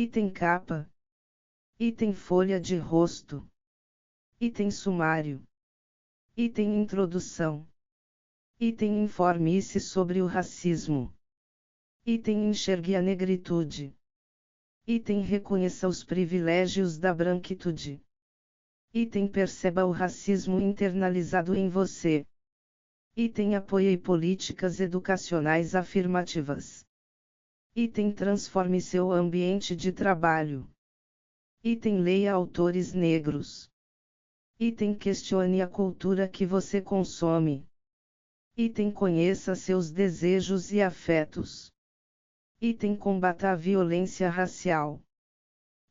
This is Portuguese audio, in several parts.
Item capa. Item folha de rosto. Item sumário. Item introdução. Item informe-se sobre o racismo. Item enxergue a negritude. Item reconheça os privilégios da branquitude. Item perceba o racismo internalizado em você. Item apoie políticas educacionais afirmativas. Item transforme seu ambiente de trabalho. Item leia autores negros. Item questione a cultura que você consome. Item conheça seus desejos e afetos. Item combata a violência racial.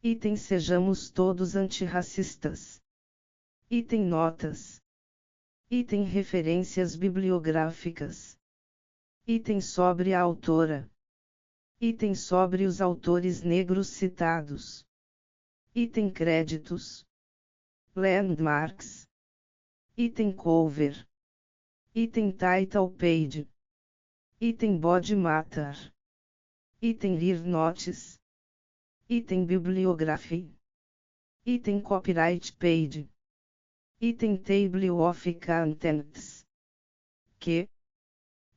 Item sejamos todos antirracistas. Item notas. Item referências bibliográficas. Item sobre a autora. Item sobre os autores negros citados. Item créditos. Landmarks. Item cover. Item title page. Item body matter. Item rear notice. Item bibliography. Item copyright page. Item table of contents.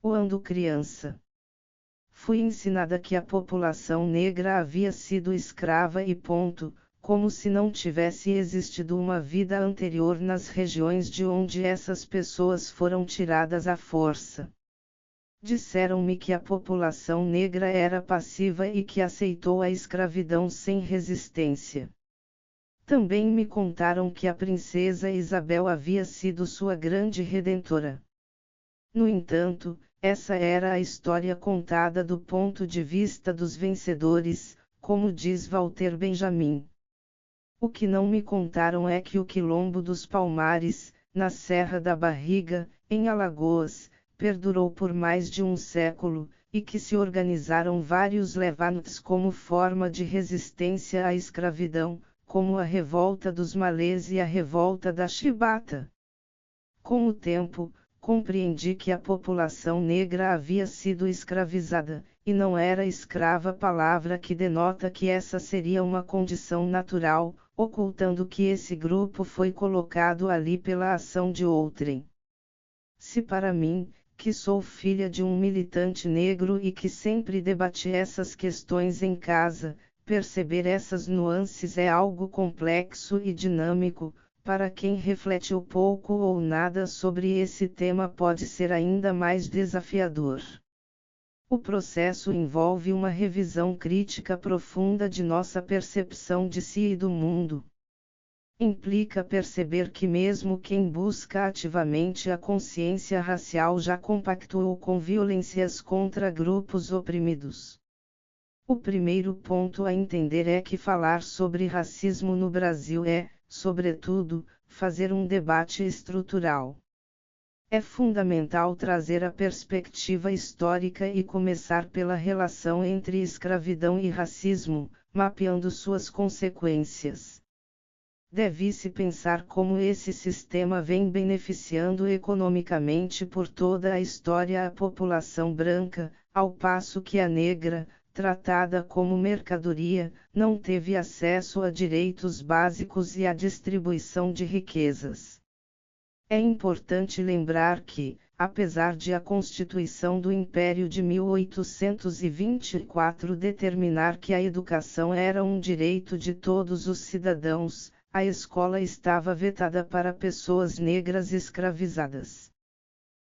Quando criança, fui ensinada que a população negra havia sido escrava e ponto, como se não tivesse existido uma vida anterior nas regiões de onde essas pessoas foram tiradas à força. Disseram-me que a população negra era passiva e que aceitou a escravidão sem resistência. Também me contaram que a princesa Isabel havia sido sua grande redentora. No entanto, essa era a história contada do ponto de vista dos vencedores, como diz Walter Benjamin. O que não me contaram é que o Quilombo dos Palmares, na Serra da Barriga, em Alagoas, perdurou por mais de um século, e que se organizaram vários levantes como forma de resistência à escravidão, como a Revolta dos Malês e a Revolta da Chibata. Com o tempo, compreendi que a população negra havia sido escravizada, e não era escrava palavra que denota que essa seria uma condição natural, ocultando que esse grupo foi colocado ali pela ação de outrem. Se para mim, que sou filha de um militante negro e que sempre debati essas questões em casa, perceber essas nuances é algo complexo e dinâmico, para quem reflete um pouco ou nada sobre esse tema pode ser ainda mais desafiador. O processo envolve uma revisão crítica profunda de nossa percepção de si e do mundo. Implica perceber que mesmo quem busca ativamente a consciência racial já compactuou com violências contra grupos oprimidos. O primeiro ponto a entender é que falar sobre racismo no Brasil é, sobretudo, fazer um debate estrutural. É fundamental trazer a perspectiva histórica e começar pela relação entre escravidão e racismo, mapeando suas consequências. Deve-se pensar como esse sistema vem beneficiando economicamente por toda a história a população branca, ao passo que a negra, tratada como mercadoria, não teve acesso a direitos básicos e à distribuição de riquezas. É importante lembrar que, apesar de a Constituição do Império de 1824 determinar que a educação era um direito de todos os cidadãos, a escola estava vetada para pessoas negras escravizadas.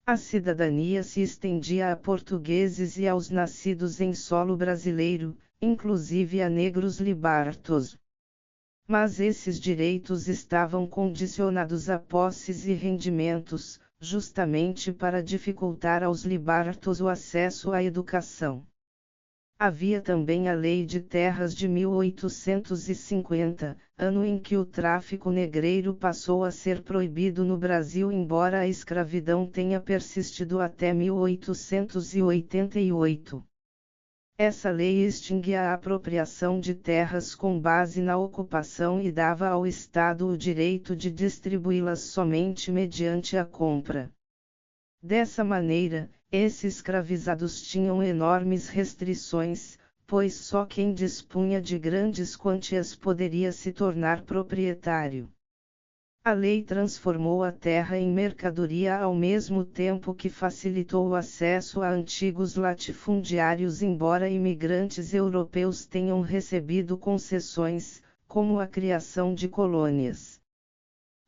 A cidadania se estendia a portugueses e aos nascidos em solo brasileiro, inclusive a negros libertos. Mas esses direitos estavam condicionados a posses e rendimentos, justamente para dificultar aos libertos o acesso à educação. Havia também a Lei de Terras de 1850, ano em que o tráfico negreiro passou a ser proibido no Brasil, embora a escravidão tenha persistido até 1888. Essa lei extinguia a apropriação de terras com base na ocupação e dava ao Estado o direito de distribuí-las somente mediante a compra. Dessa maneira, esses escravizados tinham enormes restrições, pois só quem dispunha de grandes quantias poderia se tornar proprietário. A lei transformou a terra em mercadoria ao mesmo tempo que facilitou o acesso a antigos latifundiários, embora imigrantes europeus tenham recebido concessões, como a criação de colônias.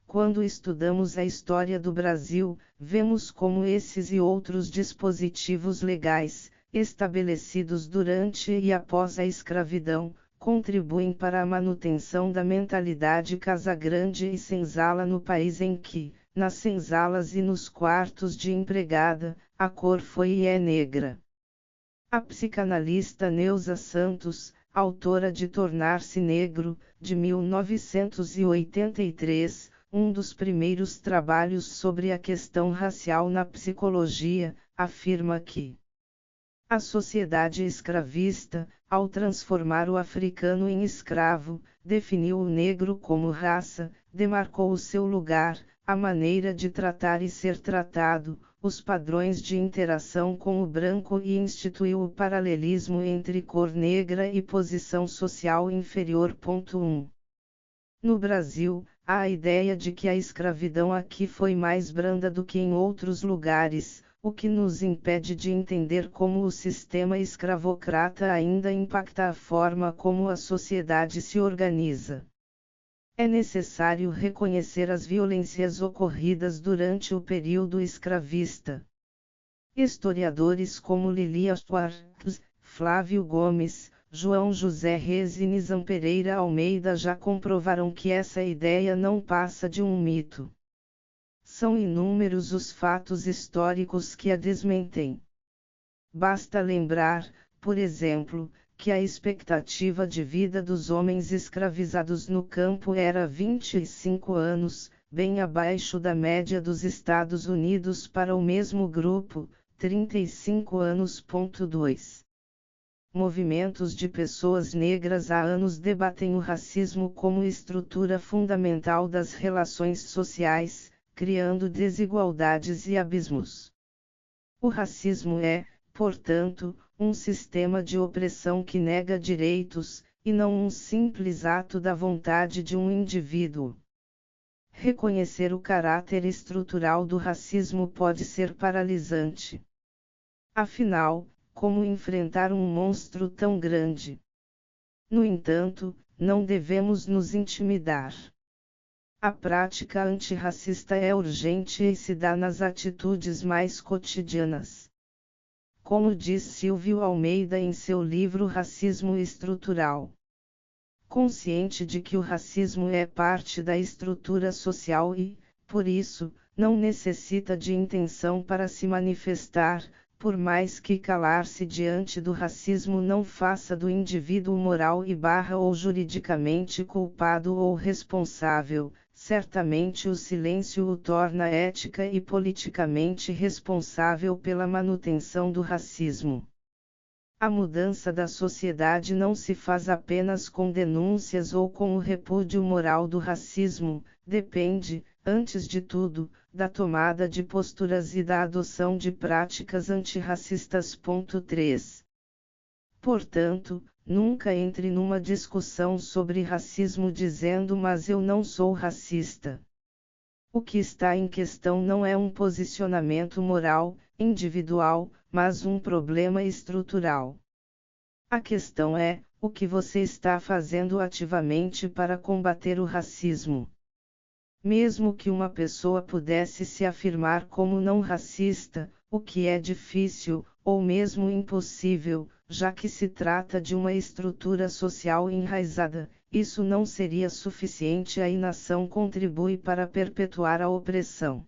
Quando estudamos a história do Brasil, vemos como esses e outros dispositivos legais, estabelecidos durante e após a escravidão, contribuem para a manutenção da mentalidade casagrande e senzala no país em que, nas senzalas e nos quartos de empregada, a cor foi e é negra. A psicanalista Neuza Santos, autora de Tornar-se Negro, de 1983, um dos primeiros trabalhos sobre a questão racial na psicologia, afirma que a sociedade escravista, ao transformar o africano em escravo, definiu o negro como raça, demarcou o seu lugar, a maneira de tratar e ser tratado, os padrões de interação com o branco e instituiu o paralelismo entre cor negra e posição social inferior. 1. No Brasil, há a ideia de que a escravidão aqui foi mais branda do que em outros lugares, o que nos impede de entender como o sistema escravocrata ainda impacta a forma como a sociedade se organiza. É necessário reconhecer as violências ocorridas durante o período escravista. Historiadores como Lilia Schwartz, Flávio Gomes, João José Reis e Nizam Pereira Almeida já comprovaram que essa ideia não passa de um mito. São inúmeros os fatos históricos que a desmentem. Basta lembrar, por exemplo, que a expectativa de vida dos homens escravizados no campo era 25 anos, bem abaixo da média dos Estados Unidos para o mesmo grupo, 35 anos. 2. Movimentos de pessoas negras há anos debatem o racismo como estrutura fundamental das relações sociais, criando desigualdades e abismos. O racismo é, portanto, um sistema de opressão que nega direitos, e não um simples ato da vontade de um indivíduo. Reconhecer o caráter estrutural do racismo pode ser paralisante. Afinal, como enfrentar um monstro tão grande? No entanto, não devemos nos intimidar. A prática antirracista é urgente e se dá nas atitudes mais cotidianas. Como diz Silvio Almeida em seu livro Racismo Estrutural. Consciente de que o racismo é parte da estrutura social e, por isso, não necessita de intenção para se manifestar, por mais que calar-se diante do racismo não faça do indivíduo moral ou juridicamente culpado ou responsável, certamente o silêncio o torna ética e politicamente responsável pela manutenção do racismo. A mudança da sociedade não se faz apenas com denúncias ou com o repúdio moral do racismo, depende, antes de tudo, da tomada de posturas e da adoção de práticas antirracistas. 3. Portanto, nunca entre numa discussão sobre racismo dizendo mas eu não sou racista. O que está em questão não é um posicionamento moral, individual, mas um problema estrutural. A questão é, o que você está fazendo ativamente para combater o racismo? Mesmo que uma pessoa pudesse se afirmar como não racista, o que é difícil, ou mesmo impossível, já que se trata de uma estrutura social enraizada, isso não seria suficiente. A inação contribui para perpetuar a opressão.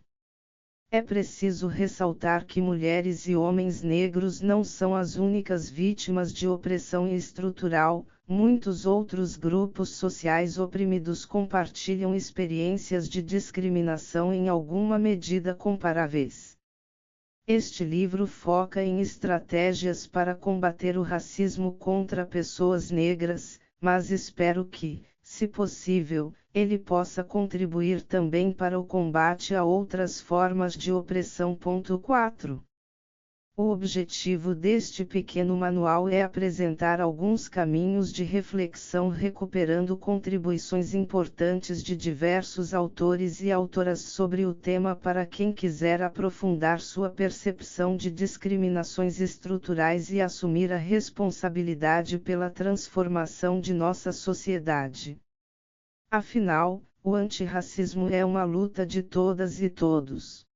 É preciso ressaltar que mulheres e homens negros não são as únicas vítimas de opressão estrutural, muitos outros grupos sociais oprimidos compartilham experiências de discriminação em alguma medida comparáveis. Este livro foca em estratégias para combater o racismo contra pessoas negras, mas espero que, se possível, ele possa contribuir também para o combate a outras formas de opressão. 4. O objetivo deste pequeno manual é apresentar alguns caminhos de reflexão recuperando contribuições importantes de diversos autores e autoras sobre o tema para quem quiser aprofundar sua percepção de discriminações estruturais e assumir a responsabilidade pela transformação de nossa sociedade. Afinal, o antirracismo é uma luta de todas e todos.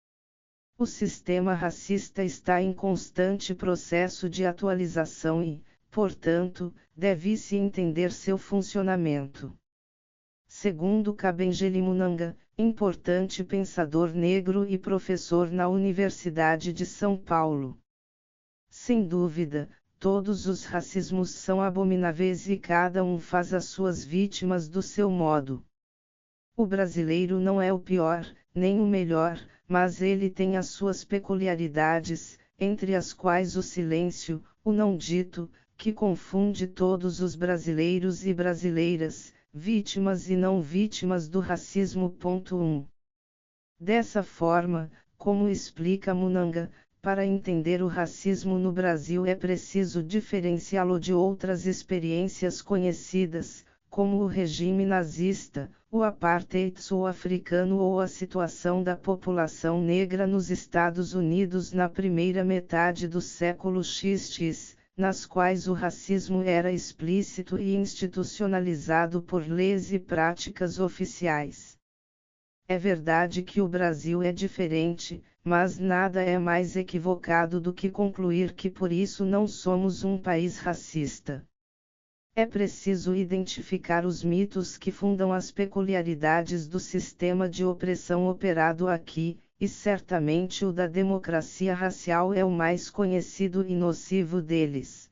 O sistema racista está em constante processo de atualização e, portanto, deve-se entender seu funcionamento. Segundo Kabengele Munanga, importante pensador negro e professor na Universidade de São Paulo. Sem dúvida, todos os racismos são abomináveis e cada um faz as suas vítimas do seu modo. O brasileiro não é o pior, nem o melhor, mas ele tem as suas peculiaridades, entre as quais o silêncio, o não dito, que confunde todos os brasileiros e brasileiras, vítimas e não vítimas do racismo. 1. Dessa forma, como explica Munanga, para entender o racismo no Brasil é preciso diferenciá-lo de outras experiências conhecidas, como o regime nazista, o apartheid sul-africano ou a situação da população negra nos Estados Unidos na primeira metade do século XX, nas quais o racismo era explícito e institucionalizado por leis e práticas oficiais. É verdade que o Brasil é diferente, mas nada é mais equivocado do que concluir que por isso não somos um país racista. É preciso identificar os mitos que fundam as peculiaridades do sistema de opressão operado aqui, e certamente o da democracia racial é o mais conhecido e nocivo deles.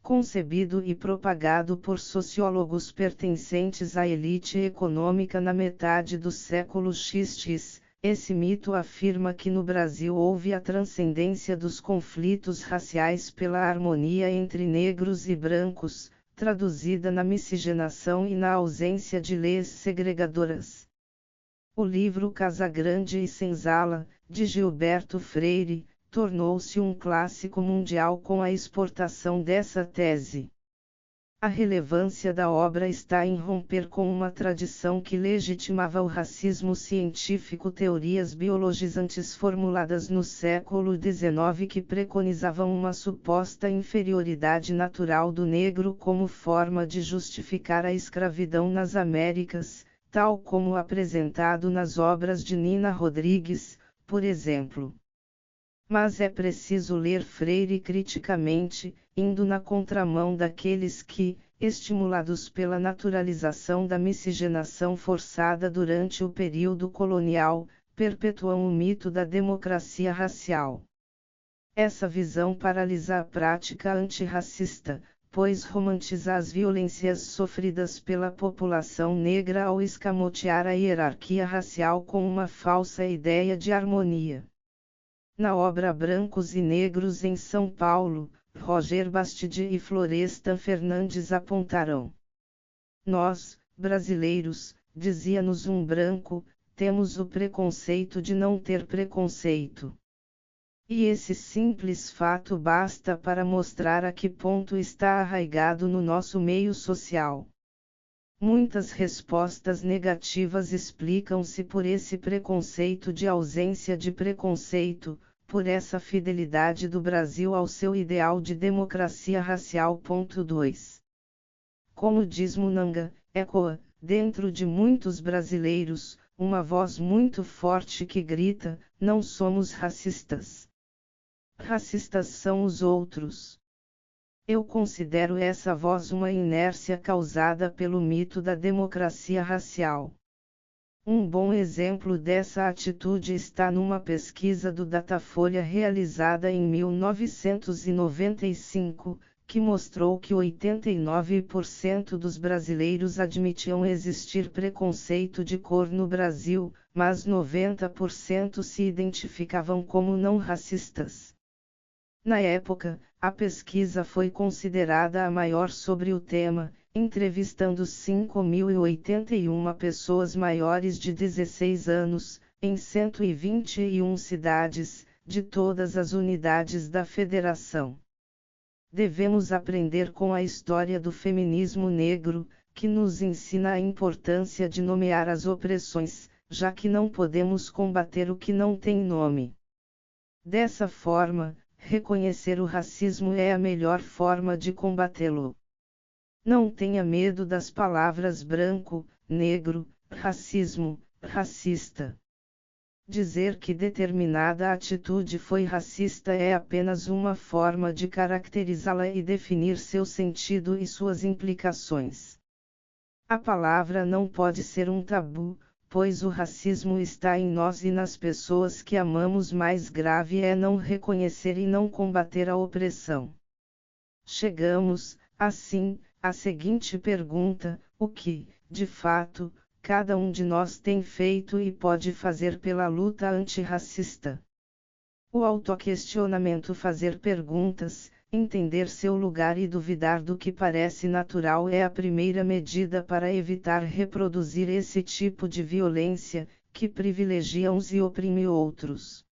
Concebido e propagado por sociólogos pertencentes à elite econômica na metade do século XX, esse mito afirma que no Brasil houve a transcendência dos conflitos raciais pela harmonia entre negros e brancos, traduzida na miscigenação e na ausência de leis segregadoras. O livro Casagrande e Senzala, de Gilberto Freire, tornou-se um clássico mundial com a exportação dessa tese. A relevância da obra está em romper com uma tradição que legitimava o racismo científico, teorias biologizantes formuladas no século XIX que preconizavam uma suposta inferioridade natural do negro como forma de justificar a escravidão nas Américas, tal como apresentado nas obras de Nina Rodrigues, por exemplo. Mas é preciso ler Freire criticamente, indo na contramão daqueles que, estimulados pela naturalização da miscigenação forçada durante o período colonial, perpetuam o mito da democracia racial. Essa visão paralisa a prática antirracista, pois romantiza as violências sofridas pela população negra ao escamotear a hierarquia racial com uma falsa ideia de harmonia. Na obra Brancos e Negros em São Paulo, Roger Bastide e Florestan Fernandes apontaram. Nós, brasileiros, dizia-nos um branco, temos o preconceito de não ter preconceito. E esse simples fato basta para mostrar a que ponto está arraigado no nosso meio social. Muitas respostas negativas explicam-se por esse preconceito de ausência de preconceito, por essa fidelidade do Brasil ao seu ideal de democracia racial. 2. Como diz Munanga, ecoa, dentro de muitos brasileiros, uma voz muito forte que grita: não somos racistas. Racistas são os outros. Eu considero essa voz uma inércia causada pelo mito da democracia racial. Um bom exemplo dessa atitude está numa pesquisa do Datafolha realizada em 1995, que mostrou que 89% dos brasileiros admitiam existir preconceito de cor no Brasil, mas 90% se identificavam como não racistas. Na época, a pesquisa foi considerada a maior sobre o tema, entrevistando 5.081 pessoas maiores de 16 anos, em 121 cidades, de todas as unidades da Federação. Devemos aprender com a história do feminismo negro, que nos ensina a importância de nomear as opressões, já que não podemos combater o que não tem nome. Dessa forma, reconhecer o racismo é a melhor forma de combatê-lo. Não tenha medo das palavras branco, negro, racismo, racista. Dizer que determinada atitude foi racista é apenas uma forma de caracterizá-la e definir seu sentido e suas implicações. A palavra não pode ser um tabu, pois o racismo está em nós e nas pessoas que amamos. Mais grave é não reconhecer e não combater a opressão. Chegamos, assim, à seguinte pergunta: o que, de fato, cada um de nós tem feito e pode fazer pela luta antirracista? O autoquestionamento, fazer perguntas, entender seu lugar e duvidar do que parece natural é a primeira medida para evitar reproduzir esse tipo de violência, que privilegia uns e oprime outros.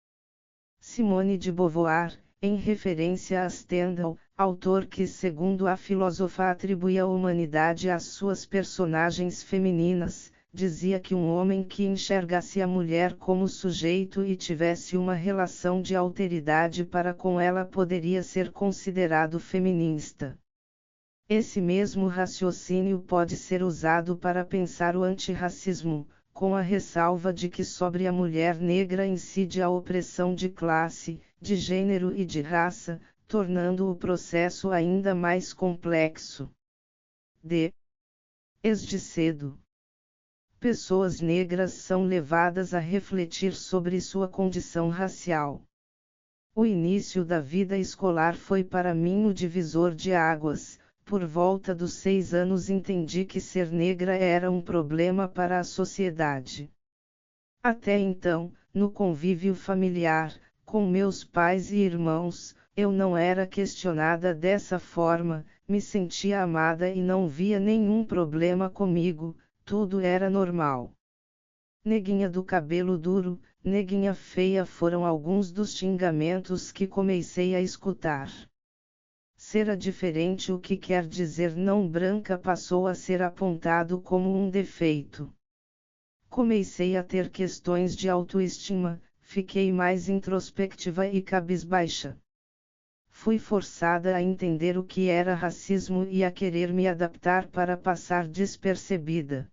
Simone de Beauvoir, em referência a Stendhal, autor que, segundo a filósofa, atribui a humanidade às suas personagens femininas, dizia que um homem que enxergasse a mulher como sujeito e tivesse uma relação de alteridade para com ela poderia ser considerado feminista. Esse mesmo raciocínio pode ser usado para pensar o antirracismo, com a ressalva de que sobre a mulher negra incide a opressão de classe, de gênero e de raça, tornando o processo ainda mais complexo. Desde cedo, pessoas negras são levadas a refletir sobre sua condição racial. O início da vida escolar foi para mim o divisor de águas. Por volta dos 6 anos entendi que ser negra era um problema para a sociedade. Até então, no convívio familiar, com meus pais e irmãos, eu não era questionada dessa forma, me sentia amada e não via nenhum problema comigo, tudo era normal. Neguinha do cabelo duro, neguinha feia foram alguns dos xingamentos que comecei a escutar. Ser diferente, o que quer dizer não branca, passou a ser apontado como um defeito. Comecei a ter questões de autoestima, fiquei mais introspectiva e cabisbaixa. Fui forçada a entender o que era racismo e a querer me adaptar para passar despercebida.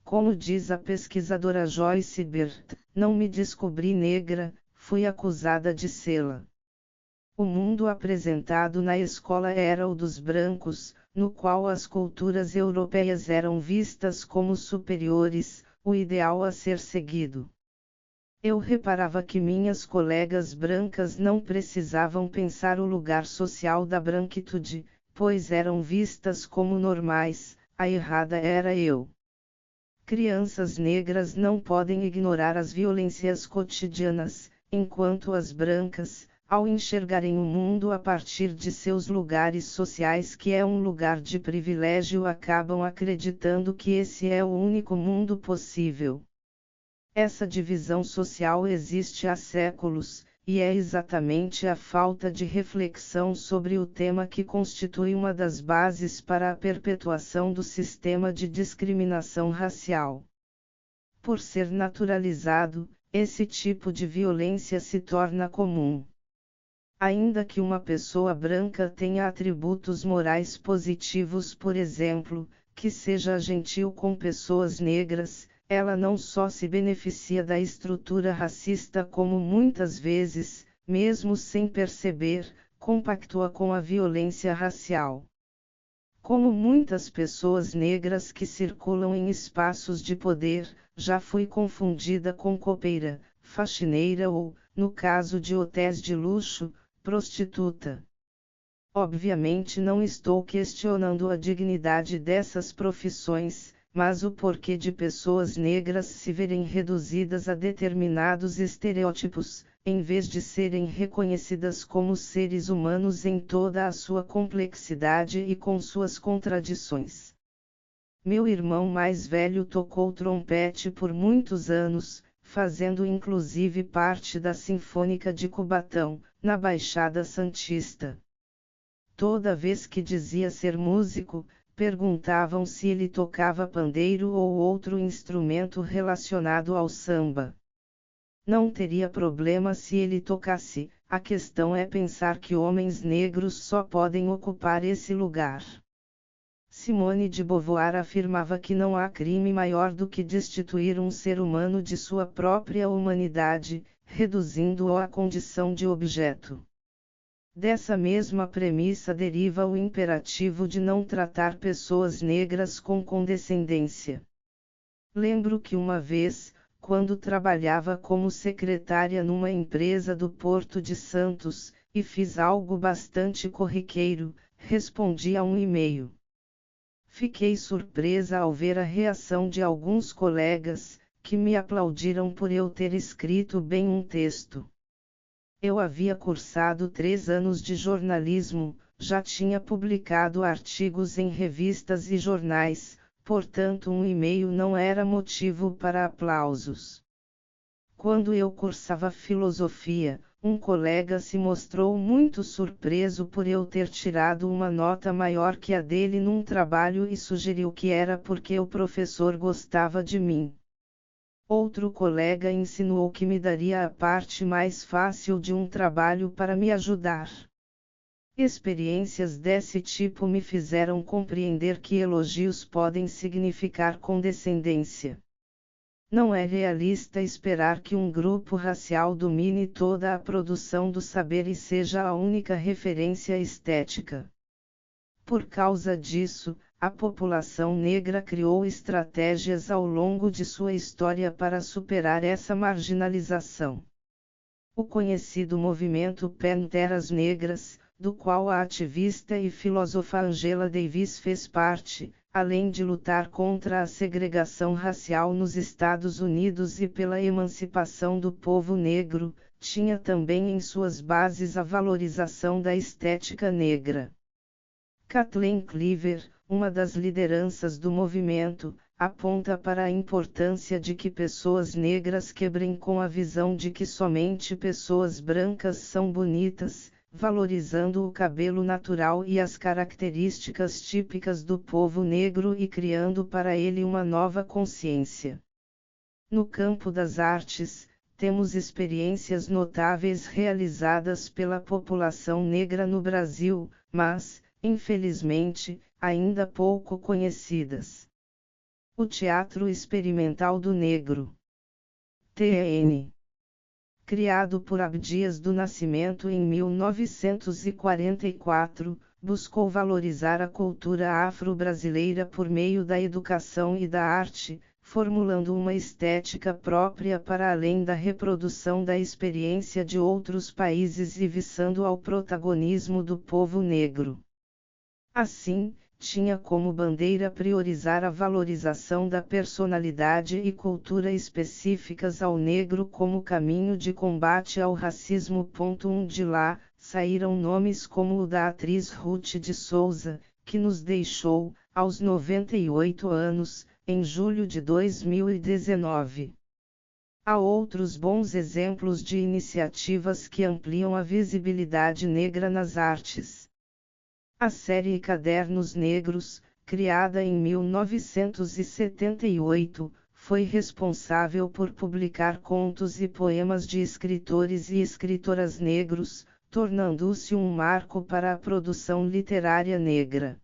Como diz a pesquisadora Joyce Bert, não me descobri negra, fui acusada de sê-la. O mundo apresentado na escola era o dos brancos, no qual as culturas europeias eram vistas como superiores, o ideal a ser seguido. Eu reparava que minhas colegas brancas não precisavam pensar o lugar social da branquitude, pois eram vistas como normais, a errada era eu. Crianças negras não podem ignorar as violências cotidianas, enquanto as brancas, ao enxergarem o mundo a partir de seus lugares sociais, que é um lugar de privilégio, acabam acreditando que esse é o único mundo possível. Essa divisão social existe há séculos, e é exatamente a falta de reflexão sobre o tema que constitui uma das bases para a perpetuação do sistema de discriminação racial. Por ser naturalizado, esse tipo de violência se torna comum. Ainda que uma pessoa branca tenha atributos morais positivos, por exemplo, que seja gentil com pessoas negras, ela não só se beneficia da estrutura racista, como muitas vezes, mesmo sem perceber, compactua com a violência racial. Como muitas pessoas negras que circulam em espaços de poder, já fui confundida com copeira, faxineira ou, no caso de hotéis de luxo, prostituta. Obviamente não estou questionando a dignidade dessas profissões, mas o porquê de pessoas negras se verem reduzidas a determinados estereótipos, em vez de serem reconhecidas como seres humanos em toda a sua complexidade e com suas contradições. Meu irmão mais velho tocou trompete por muitos anos, fazendo inclusive parte da Sinfônica de Cubatão, na Baixada Santista. Toda vez que dizia ser músico, perguntavam se ele tocava pandeiro ou outro instrumento relacionado ao samba. Não teria problema se ele tocasse, a questão é pensar que homens negros só podem ocupar esse lugar. Simone de Beauvoir afirmava que não há crime maior do que destituir um ser humano de sua própria humanidade, reduzindo-o à condição de objeto. Dessa mesma premissa deriva o imperativo de não tratar pessoas negras com condescendência. Lembro que uma vez, quando trabalhava como secretária numa empresa do Porto de Santos, e fiz algo bastante corriqueiro, respondi a um e-mail. Fiquei surpresa ao ver a reação de alguns colegas, que me aplaudiram por eu ter escrito bem um texto. Eu havia cursado 3 anos de jornalismo, já tinha publicado artigos em revistas e jornais, portanto um e-mail não era motivo para aplausos. Quando eu cursava filosofia, um colega se mostrou muito surpreso por eu ter tirado uma nota maior que a dele num trabalho e sugeriu que era porque o professor gostava de mim. Outro colega insinuou que me daria a parte mais fácil de um trabalho para me ajudar. Experiências desse tipo me fizeram compreender que elogios podem significar condescendência. Não é realista esperar que um grupo racial domine toda a produção do saber e seja a única referência estética. Por causa disso, a população negra criou estratégias ao longo de sua história para superar essa marginalização. O conhecido movimento Panteras Negras, do qual a ativista e filósofa Angela Davis fez parte, além de lutar contra a segregação racial nos Estados Unidos e pela emancipação do povo negro, tinha também em suas bases a valorização da estética negra. Kathleen Cleaver, uma das lideranças do movimento, aponta para a importância de que pessoas negras quebrem com a visão de que somente pessoas brancas são bonitas, valorizando o cabelo natural e as características típicas do povo negro e criando para ele uma nova consciência. No campo das artes, temos experiências notáveis realizadas pela população negra no Brasil, mas, infelizmente, ainda pouco conhecidas. O Teatro Experimental do Negro. TEN. Criado por Abdias do Nascimento em 1944, buscou valorizar a cultura afro-brasileira por meio da educação e da arte, formulando uma estética própria para além da reprodução da experiência de outros países e visando ao protagonismo do povo negro. Assim, tinha como bandeira priorizar a valorização da personalidade e cultura específicas ao negro como caminho de combate ao racismo. De lá, saíram nomes como o da atriz Ruth de Souza, que nos deixou, aos 98 anos, em julho de 2019. Há outros bons exemplos de iniciativas que ampliam a visibilidade negra nas artes. A série Cadernos Negros, criada em 1978, foi responsável por publicar contos e poemas de escritores e escritoras negros, tornando-se um marco para a produção literária negra.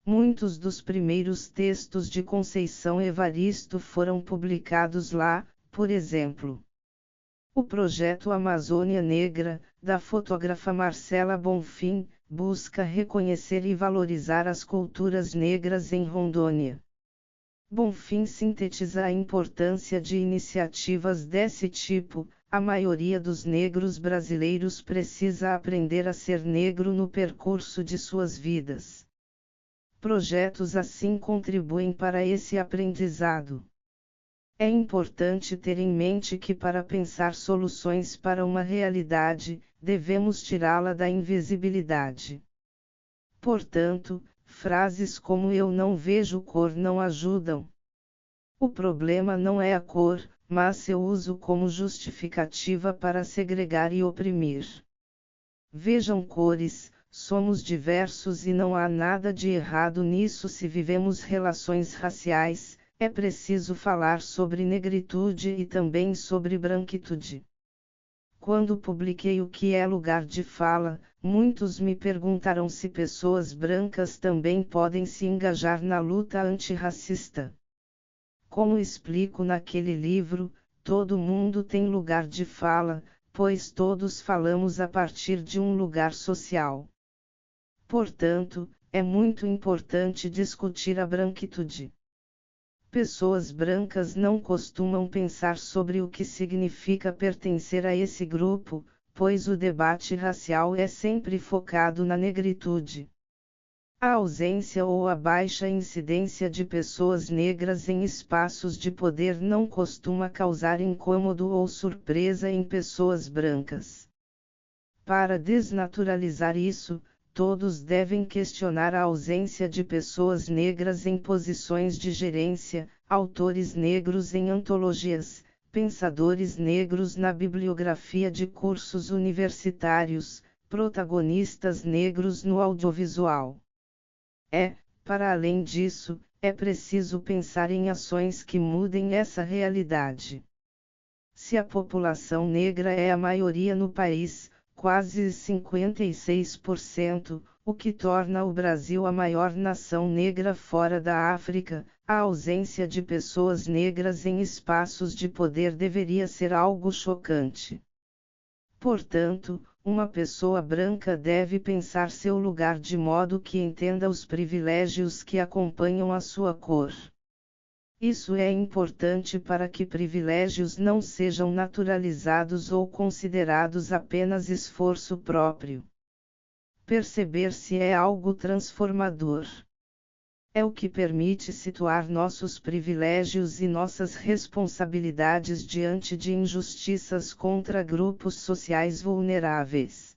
Muitos dos primeiros textos de Conceição Evaristo foram publicados lá, por exemplo. O projeto Amazônia Negra, da fotógrafa Marcela Bonfim, busca reconhecer e valorizar as culturas negras em Rondônia. Bonfim sintetiza a importância de iniciativas desse tipo. A maioria dos negros brasileiros precisa aprender a ser negro no percurso de suas vidas. Projetos assim contribuem para esse aprendizado. É importante ter em mente que para pensar soluções para uma realidade, devemos tirá-la da invisibilidade. Portanto, frases como "eu não vejo cor" não ajudam. O problema não é a cor, mas seu uso como justificativa para segregar e oprimir. Vejam cores, somos diversos e não há nada de errado nisso se vivemos relações raciais, é preciso falar sobre negritude e também sobre branquitude. Quando publiquei o que é lugar de fala, muitos me perguntaram se pessoas brancas também podem se engajar na luta antirracista. Como explico naquele livro, todo mundo tem lugar de fala, pois todos falamos a partir de um lugar social. Portanto, é muito importante discutir a branquitude. Pessoas brancas não costumam pensar sobre o que significa pertencer a esse grupo, pois o debate racial é sempre focado na negritude. A ausência ou a baixa incidência de pessoas negras em espaços de poder não costuma causar incômodo ou surpresa em pessoas brancas. Para desnaturalizar isso, todos devem questionar a ausência de pessoas negras em posições de gerência, autores negros em antologias, pensadores negros na bibliografia de cursos universitários, protagonistas negros no audiovisual. Para além disso, é preciso pensar em ações que mudem essa realidade. Se a população negra é a maioria no país, quase 56%, o que torna o Brasil a maior nação negra fora da África, a ausência de pessoas negras em espaços de poder deveria ser algo chocante. Portanto, uma pessoa branca deve pensar seu lugar de modo que entenda os privilégios que acompanham a sua cor. Isso é importante para que privilégios não sejam naturalizados ou considerados apenas esforço próprio. Perceber-se é algo transformador. É o que permite situar nossos privilégios e nossas responsabilidades diante de injustiças contra grupos sociais vulneráveis.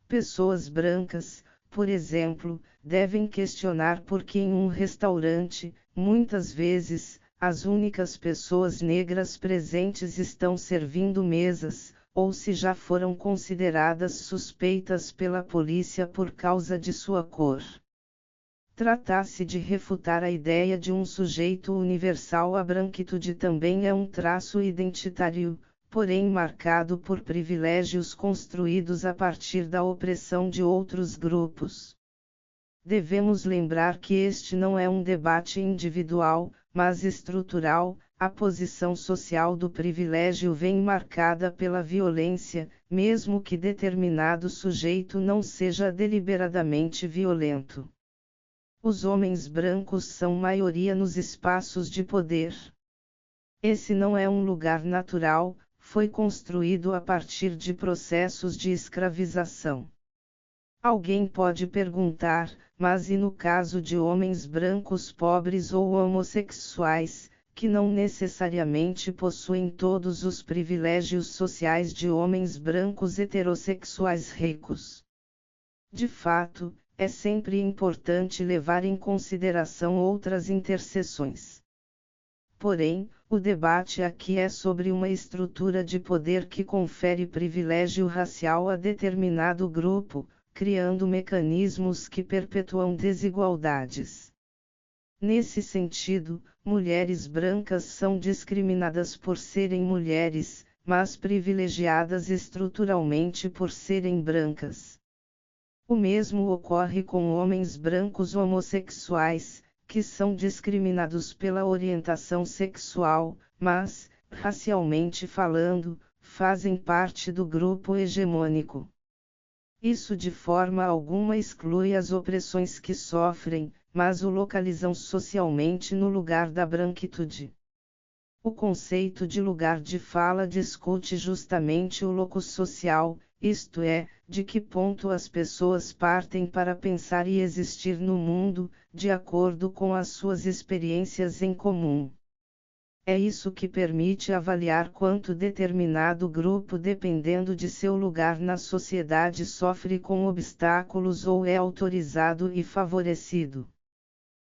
Pessoas brancas, por exemplo, devem questionar por que em um restaurante, muitas vezes, as únicas pessoas negras presentes estão servindo mesas, ou se já foram consideradas suspeitas pela polícia por causa de sua cor. Trata-se de refutar a ideia de um sujeito universal. A branquitude também é um traço identitário, porém marcado por privilégios construídos a partir da opressão de outros grupos. Devemos lembrar que este não é um debate individual, mas estrutural. A posição social do privilégio vem marcada pela violência, mesmo que determinado sujeito não seja deliberadamente violento. Os homens brancos são maioria nos espaços de poder. Esse não é um lugar natural, foi construído a partir de processos de escravização. Alguém pode perguntar, mas e no caso de homens brancos pobres ou homossexuais, que não necessariamente possuem todos os privilégios sociais de homens brancos heterossexuais ricos? De fato, é sempre importante levar em consideração outras interseções. Porém, o debate aqui é sobre uma estrutura de poder que confere privilégio racial a determinado grupo, criando mecanismos que perpetuam desigualdades. Nesse sentido, mulheres brancas são discriminadas por serem mulheres, mas privilegiadas estruturalmente por serem brancas. O mesmo ocorre com homens brancos homossexuais, que são discriminados pela orientação sexual, mas, racialmente falando, fazem parte do grupo hegemônico. Isso de forma alguma exclui as opressões que sofrem, mas o localizam socialmente no lugar da branquitude. O conceito de lugar de fala discute justamente o locus social, isto é, de que ponto as pessoas partem para pensar e existir no mundo, de acordo com as suas experiências em comum. É isso que permite avaliar quanto determinado grupo, dependendo de seu lugar na sociedade, sofre com obstáculos ou é autorizado e favorecido.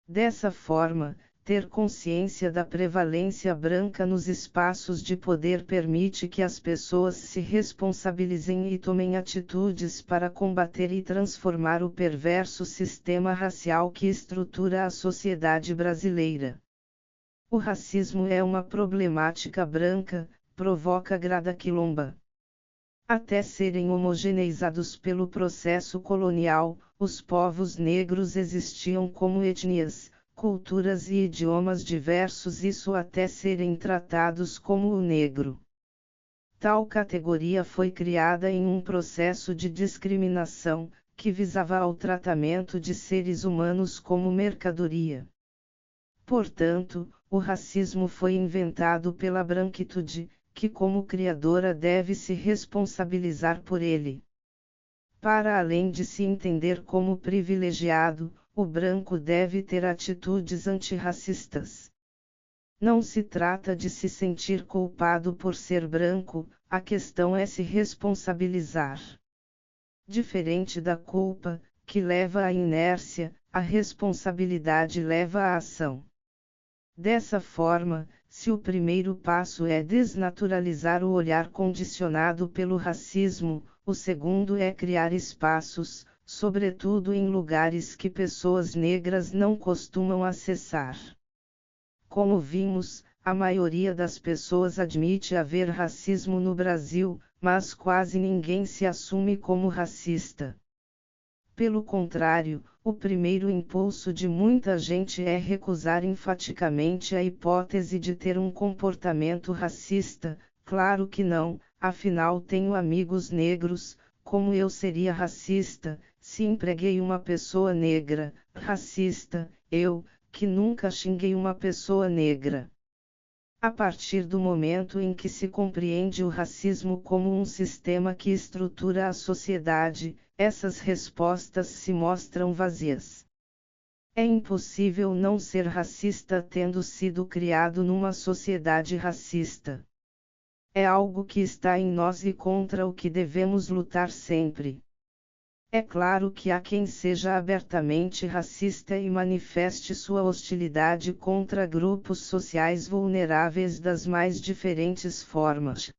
Dessa forma, ter consciência da prevalência branca nos espaços de poder permite que as pessoas se responsabilizem e tomem atitudes para combater e transformar o perverso sistema racial que estrutura a sociedade brasileira. O racismo é uma problemática branca, provoca grada quilomba. Até serem homogeneizados pelo processo colonial, os povos negros existiam como etnias, culturas e idiomas diversos, isso até serem tratados como o negro. Tal categoria foi criada em um processo de discriminação, que visava ao tratamento de seres humanos como mercadoria. Portanto, o racismo foi inventado pela branquitude, que como criadora deve se responsabilizar por ele. Para além de se entender como privilegiado, o branco deve ter atitudes antirracistas. Não se trata de se sentir culpado por ser branco, a questão é se responsabilizar. Diferente da culpa, que leva à inércia, a responsabilidade leva à ação. Dessa forma, se o primeiro passo é desnaturalizar o olhar condicionado pelo racismo, o segundo é criar espaços, sobretudo em lugares que pessoas negras não costumam acessar. Como vimos, a maioria das pessoas admite haver racismo no Brasil, mas quase ninguém se assume como racista. Pelo contrário, o primeiro impulso de muita gente é recusar enfaticamente a hipótese de ter um comportamento racista. Claro que não, afinal tenho amigos negros, como eu seria racista, se empreguei uma pessoa negra, racista, eu, que nunca xinguei uma pessoa negra. A partir do momento em que se compreende o racismo como um sistema que estrutura a sociedade, essas respostas se mostram vazias. É impossível não ser racista tendo sido criado numa sociedade racista. É algo que está em nós e contra o que devemos lutar sempre. É claro que há quem seja abertamente racista e manifeste sua hostilidade contra grupos sociais vulneráveis das mais diferentes formas.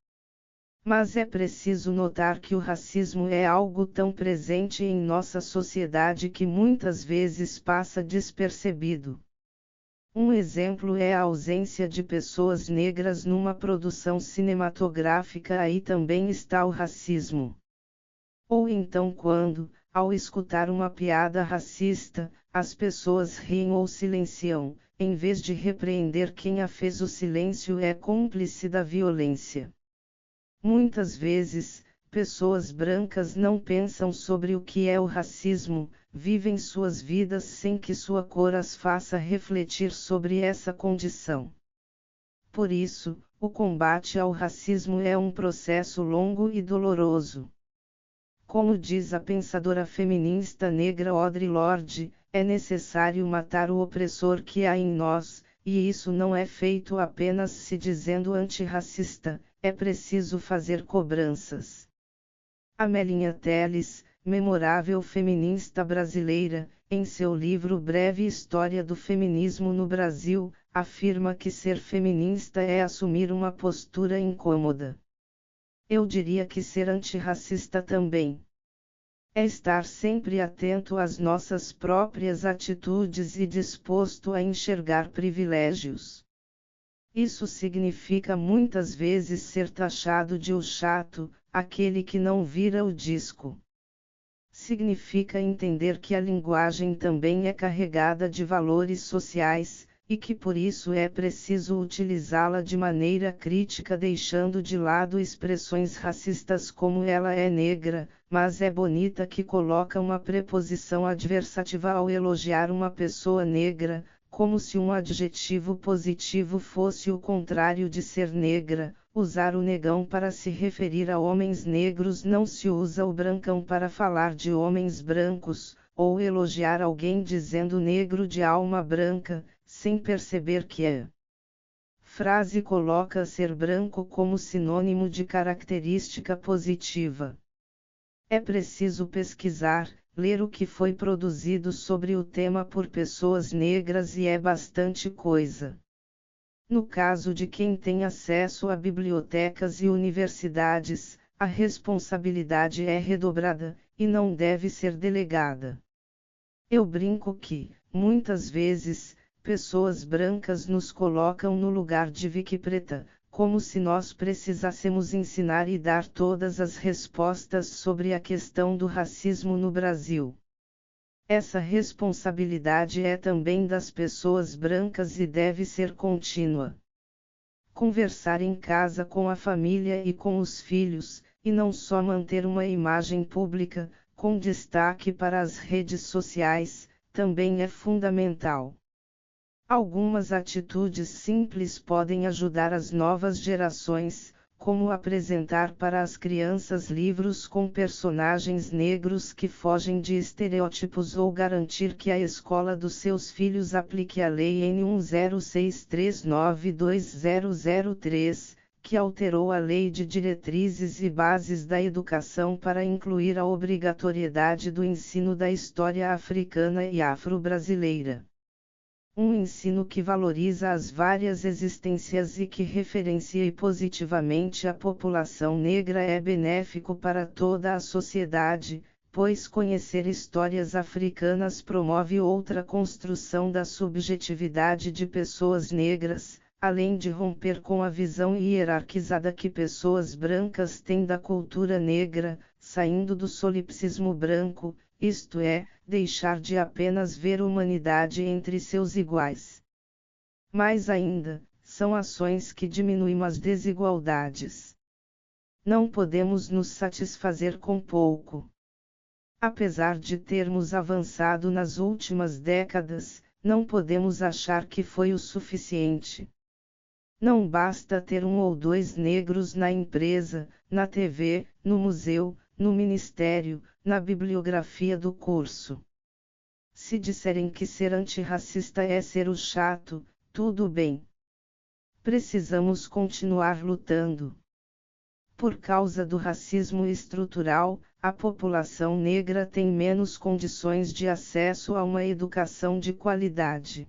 Mas é preciso notar que o racismo é algo tão presente em nossa sociedade que muitas vezes passa despercebido. Um exemplo é a ausência de pessoas negras numa produção cinematográfica, aí também está o racismo. Ou então quando, ao escutar uma piada racista, as pessoas riem ou silenciam, em vez de repreender quem a fez, o silêncio é cúmplice da violência. Muitas vezes, pessoas brancas não pensam sobre o que é o racismo, vivem suas vidas sem que sua cor as faça refletir sobre essa condição. Por isso, o combate ao racismo é um processo longo e doloroso. Como diz a pensadora feminista negra Audre Lorde, é necessário matar o opressor que há em nós, e isso não é feito apenas se dizendo antirracista, é preciso fazer cobranças. Amelinha Telles, memorável feminista brasileira, em seu livro Breve História do Feminismo no Brasil, afirma que ser feminista é assumir uma postura incômoda. Eu diria que ser antirracista também. É estar sempre atento às nossas próprias atitudes e disposto a enxergar privilégios. Isso significa muitas vezes ser taxado de o chato, aquele que não vira o disco. Significa entender que a linguagem também é carregada de valores sociais, e que por isso é preciso utilizá-la de maneira crítica, deixando de lado expressões racistas como ela é negra, mas é bonita, que coloca uma preposição adversativa ao elogiar uma pessoa negra, como se um adjetivo positivo fosse o contrário de ser negra. Usar o negão para se referir a homens negros, não se usa o brancão para falar de homens brancos, ou elogiar alguém dizendo negro de alma branca, sem perceber que a frase coloca ser branco como sinônimo de característica positiva. É preciso pesquisar, ler o que foi produzido sobre o tema por pessoas negras e é bastante coisa. No caso de quem tem acesso a bibliotecas e universidades, a responsabilidade é redobrada, e não deve ser delegada. Eu brinco que, muitas vezes, pessoas brancas nos colocam no lugar de Vicky Preta, como se nós precisássemos ensinar e dar todas as respostas sobre a questão do racismo no Brasil. Essa responsabilidade é também das pessoas brancas e deve ser contínua. Conversar em casa com a família e com os filhos, e não só manter uma imagem pública, com destaque para as redes sociais, também é fundamental. Algumas atitudes simples podem ajudar as novas gerações, como apresentar para as crianças livros com personagens negros que fogem de estereótipos ou garantir que a escola dos seus filhos aplique a Lei N106392003, que alterou a Lei de Diretrizes e Bases da Educação para incluir a obrigatoriedade do ensino da história africana e afro-brasileira. Um ensino que valoriza as várias existências e que referencie positivamente a população negra é benéfico para toda a sociedade, pois conhecer histórias africanas promove outra construção da subjetividade de pessoas negras, além de romper com a visão hierarquizada que pessoas brancas têm da cultura negra, saindo do solipsismo branco, isto é, deixar de apenas ver humanidade entre seus iguais. Mais ainda, são ações que diminuem as desigualdades. Não podemos nos satisfazer com pouco. Apesar de termos avançado nas últimas décadas, não podemos achar que foi o suficiente. Não basta ter um ou dois negros na empresa, na TV, no museu, no ministério, na bibliografia do curso. Se disserem que ser antirracista é ser o chato, tudo bem. Precisamos continuar lutando. Por causa do racismo estrutural, a população negra tem menos condições de acesso a uma educação de qualidade.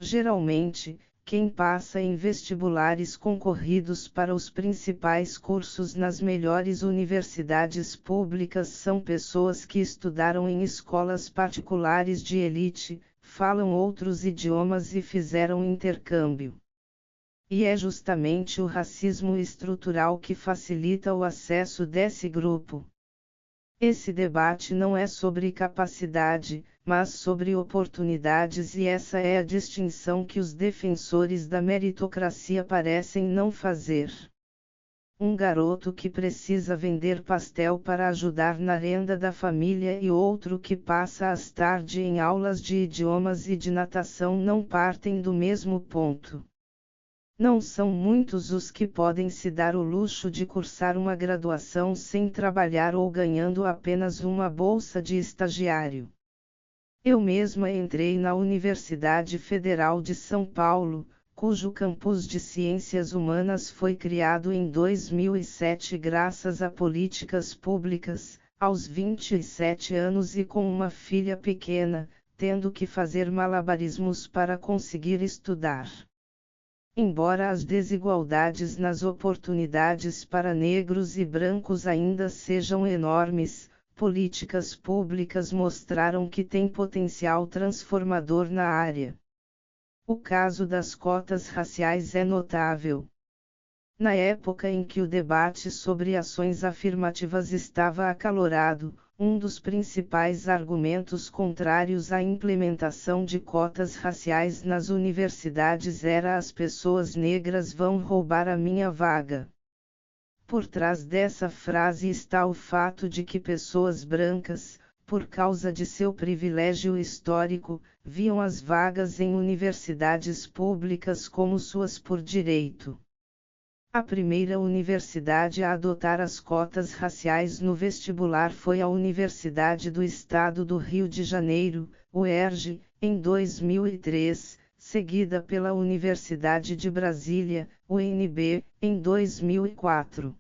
Geralmente, quem passa em vestibulares concorridos para os principais cursos nas melhores universidades públicas são pessoas que estudaram em escolas particulares de elite, falam outros idiomas e fizeram intercâmbio. E é justamente o racismo estrutural que facilita o acesso desse grupo. Esse debate não é sobre capacidade, mas sobre oportunidades, e essa é a distinção que os defensores da meritocracia parecem não fazer. Um garoto que precisa vender pastel para ajudar na renda da família e outro que passa as tardes em aulas de idiomas e de natação não partem do mesmo ponto. Não são muitos os que podem se dar o luxo de cursar uma graduação sem trabalhar ou ganhando apenas uma bolsa de estagiário. Eu mesma entrei na Universidade Federal de São Paulo, cujo campus de Ciências Humanas foi criado em 2007 graças a políticas públicas, aos 27 anos e com uma filha pequena, tendo que fazer malabarismos para conseguir estudar. Embora as desigualdades nas oportunidades para negros e brancos ainda sejam enormes, políticas públicas mostraram que tem potencial transformador na área. O caso das cotas raciais é notável. Na época em que o debate sobre ações afirmativas estava acalorado, um dos principais argumentos contrários à implementação de cotas raciais nas universidades era: as pessoas negras vão roubar a minha vaga. Por trás dessa frase está o fato de que pessoas brancas, por causa de seu privilégio histórico, viam as vagas em universidades públicas como suas por direito. A primeira universidade a adotar as cotas raciais no vestibular foi a Universidade do Estado do Rio de Janeiro, UERJ, em 2003, seguida pela Universidade de Brasília, UNB, em 2004.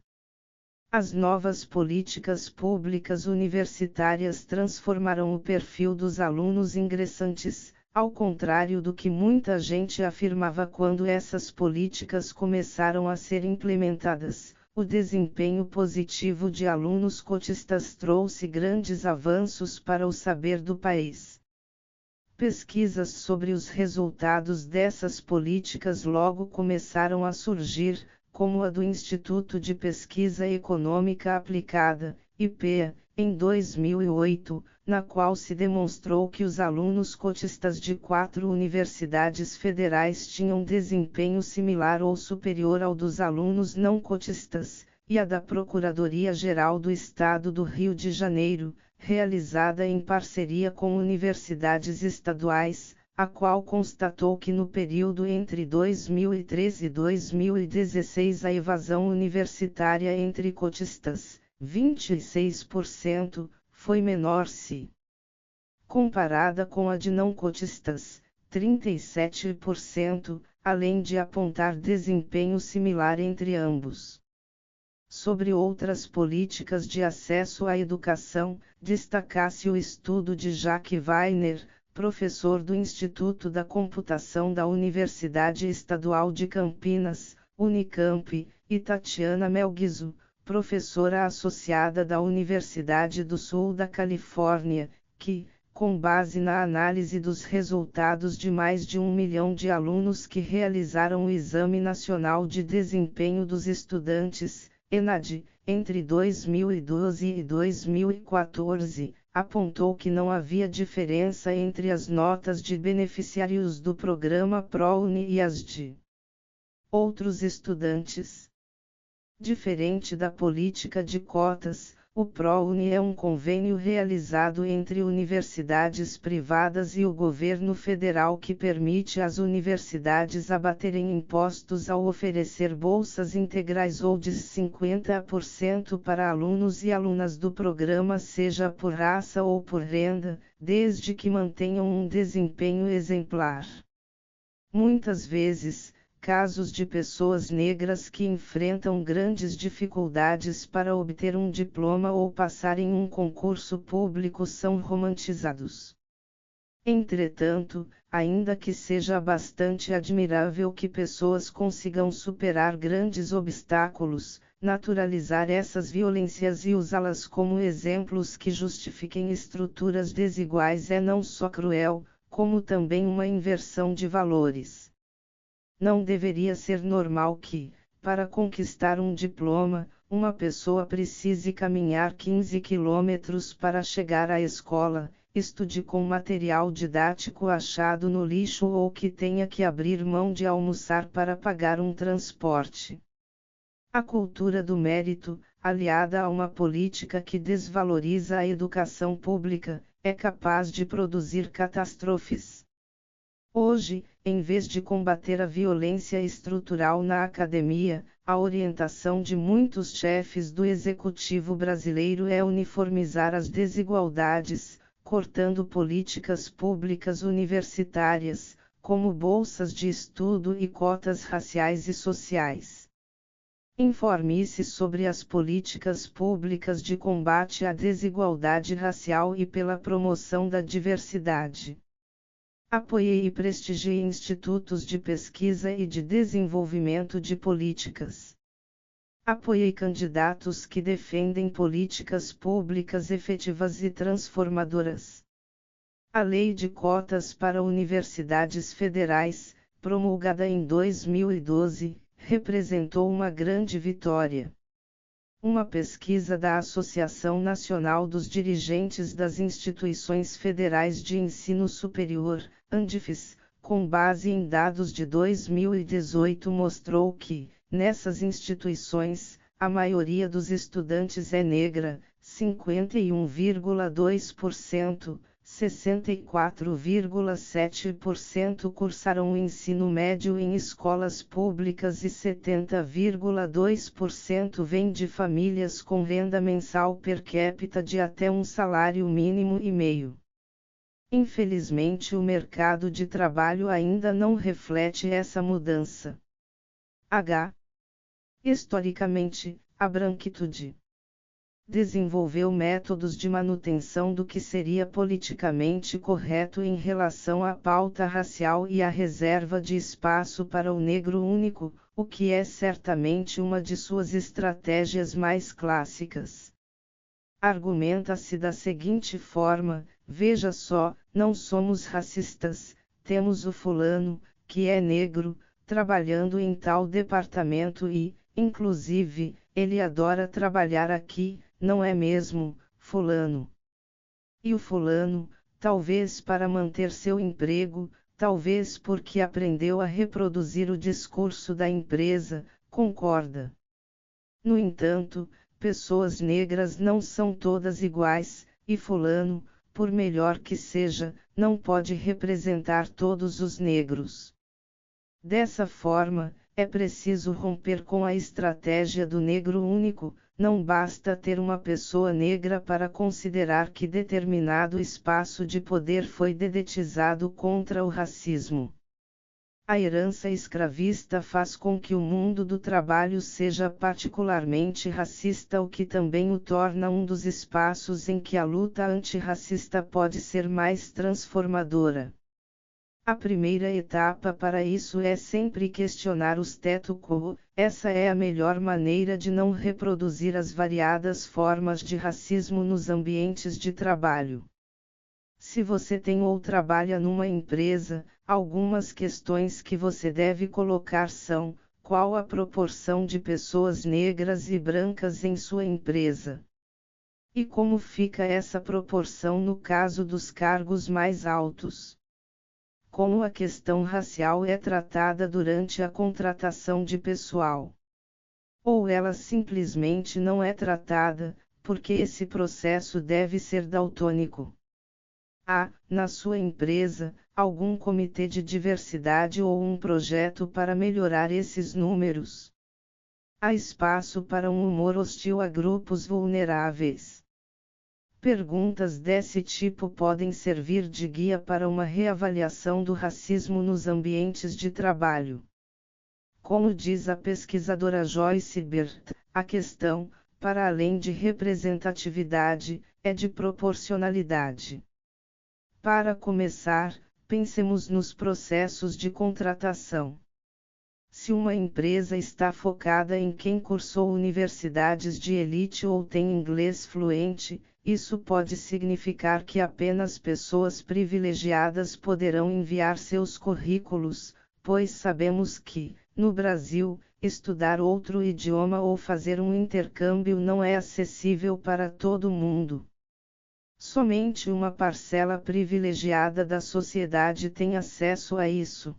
As novas políticas públicas universitárias transformarão o perfil dos alunos ingressantes, ao contrário do que muita gente afirmava quando essas políticas começaram a ser implementadas. O desempenho positivo de alunos cotistas trouxe grandes avanços para o saber do país. Pesquisas sobre os resultados dessas políticas logo começaram a surgir, como a do Instituto de Pesquisa Econômica Aplicada, IPEA, em 2008, na qual se demonstrou que os alunos cotistas de 4 universidades federais tinham desempenho similar ou superior ao dos alunos não cotistas, e a da Procuradoria-Geral do Estado do Rio de Janeiro, realizada em parceria com universidades estaduais, a qual constatou que no período entre 2013 e 2016 a evasão universitária entre cotistas, 26%, foi menor se comparada com a de não cotistas, 37%, além de apontar desempenho similar entre ambos. Sobre outras políticas de acesso à educação, destaca-se o estudo de Jacques Wagner, professor do Instituto da Computação da Universidade Estadual de Campinas, Unicamp, e Tatiana Melguizo, professora associada da Universidade do Sul da Califórnia, que, com base na análise dos resultados de mais de 1 milhão de alunos que realizaram o Exame Nacional de Desempenho dos Estudantes, ENAD, entre 2012 e 2014, apontou que não havia diferença entre as notas de beneficiários do programa ProUni e as de outros estudantes. Diferente da política de cotas, o ProUni é um convênio realizado entre universidades privadas e o governo federal que permite às universidades abaterem impostos ao oferecer bolsas integrais ou de 50% para alunos e alunas do programa, seja por raça ou por renda, desde que mantenham um desempenho exemplar. Muitas vezes, casos de pessoas negras que enfrentam grandes dificuldades para obter um diploma ou passar em um concurso público são romantizados. Entretanto, ainda que seja bastante admirável que pessoas consigam superar grandes obstáculos, naturalizar essas violências e usá-las como exemplos que justifiquem estruturas desiguais é não só cruel, como também uma inversão de valores. Não deveria ser normal que, para conquistar um diploma, uma pessoa precise caminhar 15 quilômetros para chegar à escola, estude com material didático achado no lixo ou que tenha que abrir mão de almoçar para pagar um transporte. A cultura do mérito, aliada a uma política que desvaloriza a educação pública, é capaz de produzir catástrofes. Hoje, em vez de combater a violência estrutural na academia, a orientação de muitos chefes do executivo brasileiro é uniformizar as desigualdades, cortando políticas públicas universitárias, como bolsas de estudo e cotas raciais e sociais. Informe-se sobre as políticas públicas de combate à desigualdade racial e pela promoção da diversidade. Apoie e prestigie institutos de pesquisa e de desenvolvimento de políticas. Apoie candidatos que defendem políticas públicas efetivas e transformadoras. A Lei de Cotas para Universidades Federais, promulgada em 2012, representou uma grande vitória. Uma pesquisa da Associação Nacional dos Dirigentes das Instituições Federais de Ensino Superior, ANDIFES, com base em dados de 2018 mostrou que, nessas instituições, a maioria dos estudantes é negra, 51,2%, 64,7% cursaram o ensino médio em escolas públicas e 70,2% vêm de famílias com renda mensal per capita de até um salário mínimo e meio. Infelizmente, o mercado de trabalho ainda não reflete essa mudança. Historicamente, a branquitude desenvolveu métodos de manutenção do que seria politicamente correto em relação à pauta racial e à reserva de espaço para o negro único, o que é certamente uma de suas estratégias mais clássicas. Argumenta-se da seguinte forma: veja só, não somos racistas, temos o fulano, que é negro, trabalhando em tal departamento e, inclusive, ele adora trabalhar aqui, não é mesmo, fulano? E o fulano, talvez para manter seu emprego, talvez porque aprendeu a reproduzir o discurso da empresa, concorda. No entanto, pessoas negras não são todas iguais, e fulano, por melhor que seja, não pode representar todos os negros. Dessa forma, é preciso romper com a estratégia do negro único. Não basta ter uma pessoa negra para considerar que determinado espaço de poder foi dedetizado contra o racismo. A herança escravista faz com que o mundo do trabalho seja particularmente racista, o que também o torna um dos espaços em que a luta antirracista pode ser mais transformadora. A primeira etapa para isso é sempre questionar o status quo. Essa é a melhor maneira de não reproduzir as variadas formas de racismo nos ambientes de trabalho. Se você tem ou trabalha numa empresa, algumas questões que você deve colocar são: qual a proporção de pessoas negras e brancas em sua empresa? E como fica essa proporção no caso dos cargos mais altos? Como a questão racial é tratada durante a contratação de pessoal? Ou ela simplesmente não é tratada, porque esse processo deve ser daltônico? Há, na sua empresa, algum comitê de diversidade ou um projeto para melhorar esses números? Há espaço para um humor hostil a grupos vulneráveis? Perguntas desse tipo podem servir de guia para uma reavaliação do racismo nos ambientes de trabalho. Como diz a pesquisadora Joyce Bert, a questão, para além de representatividade, é de proporcionalidade. Para começar, pensemos nos processos de contratação. Se uma empresa está focada em quem cursou universidades de elite ou tem inglês fluente, isso pode significar que apenas pessoas privilegiadas poderão enviar seus currículos, pois sabemos que, no Brasil, estudar outro idioma ou fazer um intercâmbio não é acessível para todo mundo. Somente uma parcela privilegiada da sociedade tem acesso a isso.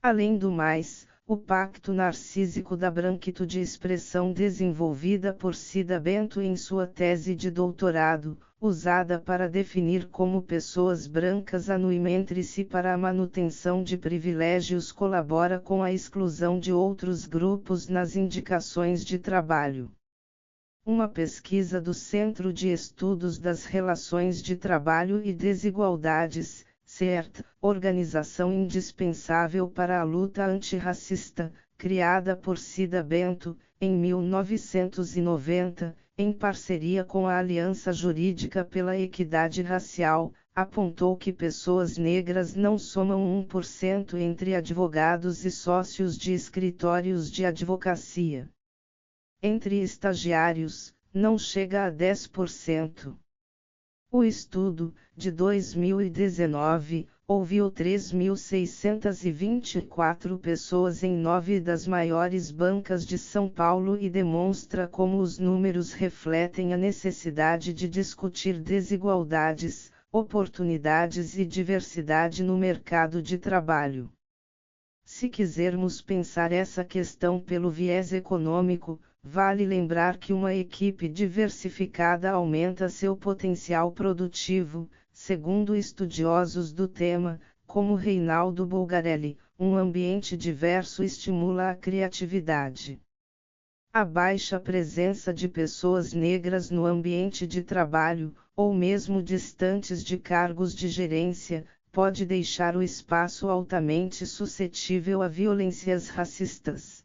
Além do mais, o pacto narcísico da branquitude, expressão desenvolvida por Cida Bento em sua tese de doutorado, usada para definir como pessoas brancas anuem entre si para a manutenção de privilégios, colabora com a exclusão de outros grupos nas indicações de trabalho. Uma pesquisa do Centro de Estudos das Relações de Trabalho e Desigualdades, CERT, organização indispensável para a luta antirracista, criada por Cida Bento, em 1990, em parceria com a Aliança Jurídica pela Equidade Racial, apontou que pessoas negras não somam 1% entre advogados e sócios de escritórios de advocacia. Entre estagiários, não chega a 10%. O estudo, de 2019, ouviu 3.624 pessoas em 9 das maiores bancas de São Paulo e demonstra como os números refletem a necessidade de discutir desigualdades, oportunidades e diversidade no mercado de trabalho. Se quisermos pensar essa questão pelo viés econômico, vale lembrar que uma equipe diversificada aumenta seu potencial produtivo, segundo estudiosos do tema, como Reinaldo Bulgarelli. Um ambiente diverso estimula a criatividade. A baixa presença de pessoas negras no ambiente de trabalho, ou mesmo distantes de cargos de gerência, pode deixar o espaço altamente suscetível a violências racistas.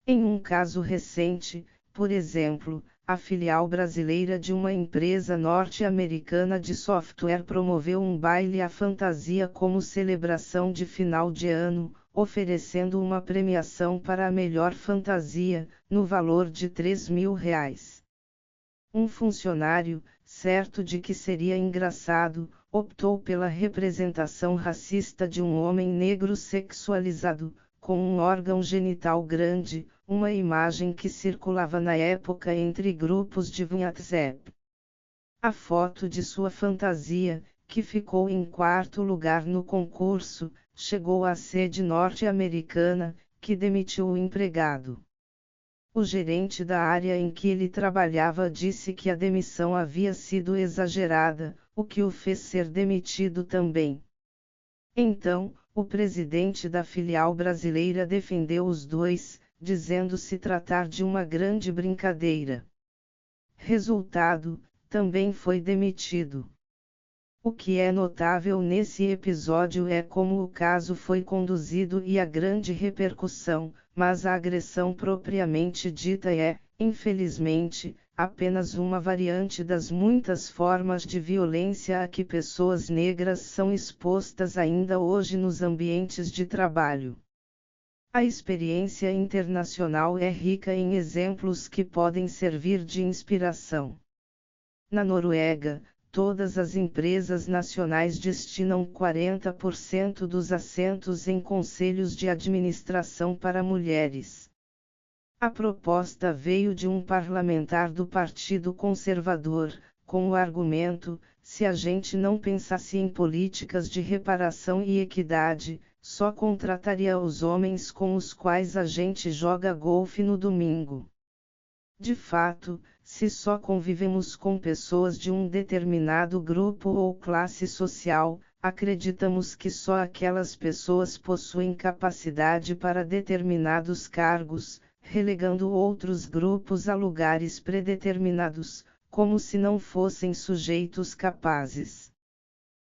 Em um caso recente, por exemplo, a filial brasileira de uma empresa norte-americana de software promoveu um baile à fantasia como celebração de final de ano, oferecendo uma premiação para a melhor fantasia, no valor de R$ 3.000. Um funcionário, certo de que seria engraçado, optou pela representação racista de um homem negro sexualizado, com um órgão genital grande, uma imagem que circulava na época entre grupos de WhatsApp. A foto de sua fantasia, que ficou em quarto lugar no concurso, chegou à sede norte-americana, que demitiu o empregado. O gerente da área em que ele trabalhava disse que a demissão havia sido exagerada, o que o fez ser demitido também. Então, o presidente da filial brasileira defendeu os dois, dizendo se tratar de uma grande brincadeira. Resultado, também foi demitido. O que é notável nesse episódio é como o caso foi conduzido e a grande repercussão, mas a agressão propriamente dita é, infelizmente, apenas uma variante das muitas formas de violência a que pessoas negras são expostas ainda hoje nos ambientes de trabalho. A experiência internacional é rica em exemplos que podem servir de inspiração. Na Noruega, todas as empresas nacionais destinam 40% dos assentos em conselhos de administração para mulheres. A proposta veio de um parlamentar do Partido Conservador, com o argumento: se a gente não pensasse em políticas de reparação e equidade, só contrataria os homens com os quais a gente joga golfe no domingo. De fato, se só convivemos com pessoas de um determinado grupo ou classe social, acreditamos que só aquelas pessoas possuem capacidade para determinados cargos, relegando outros grupos a lugares predeterminados, como se não fossem sujeitos capazes.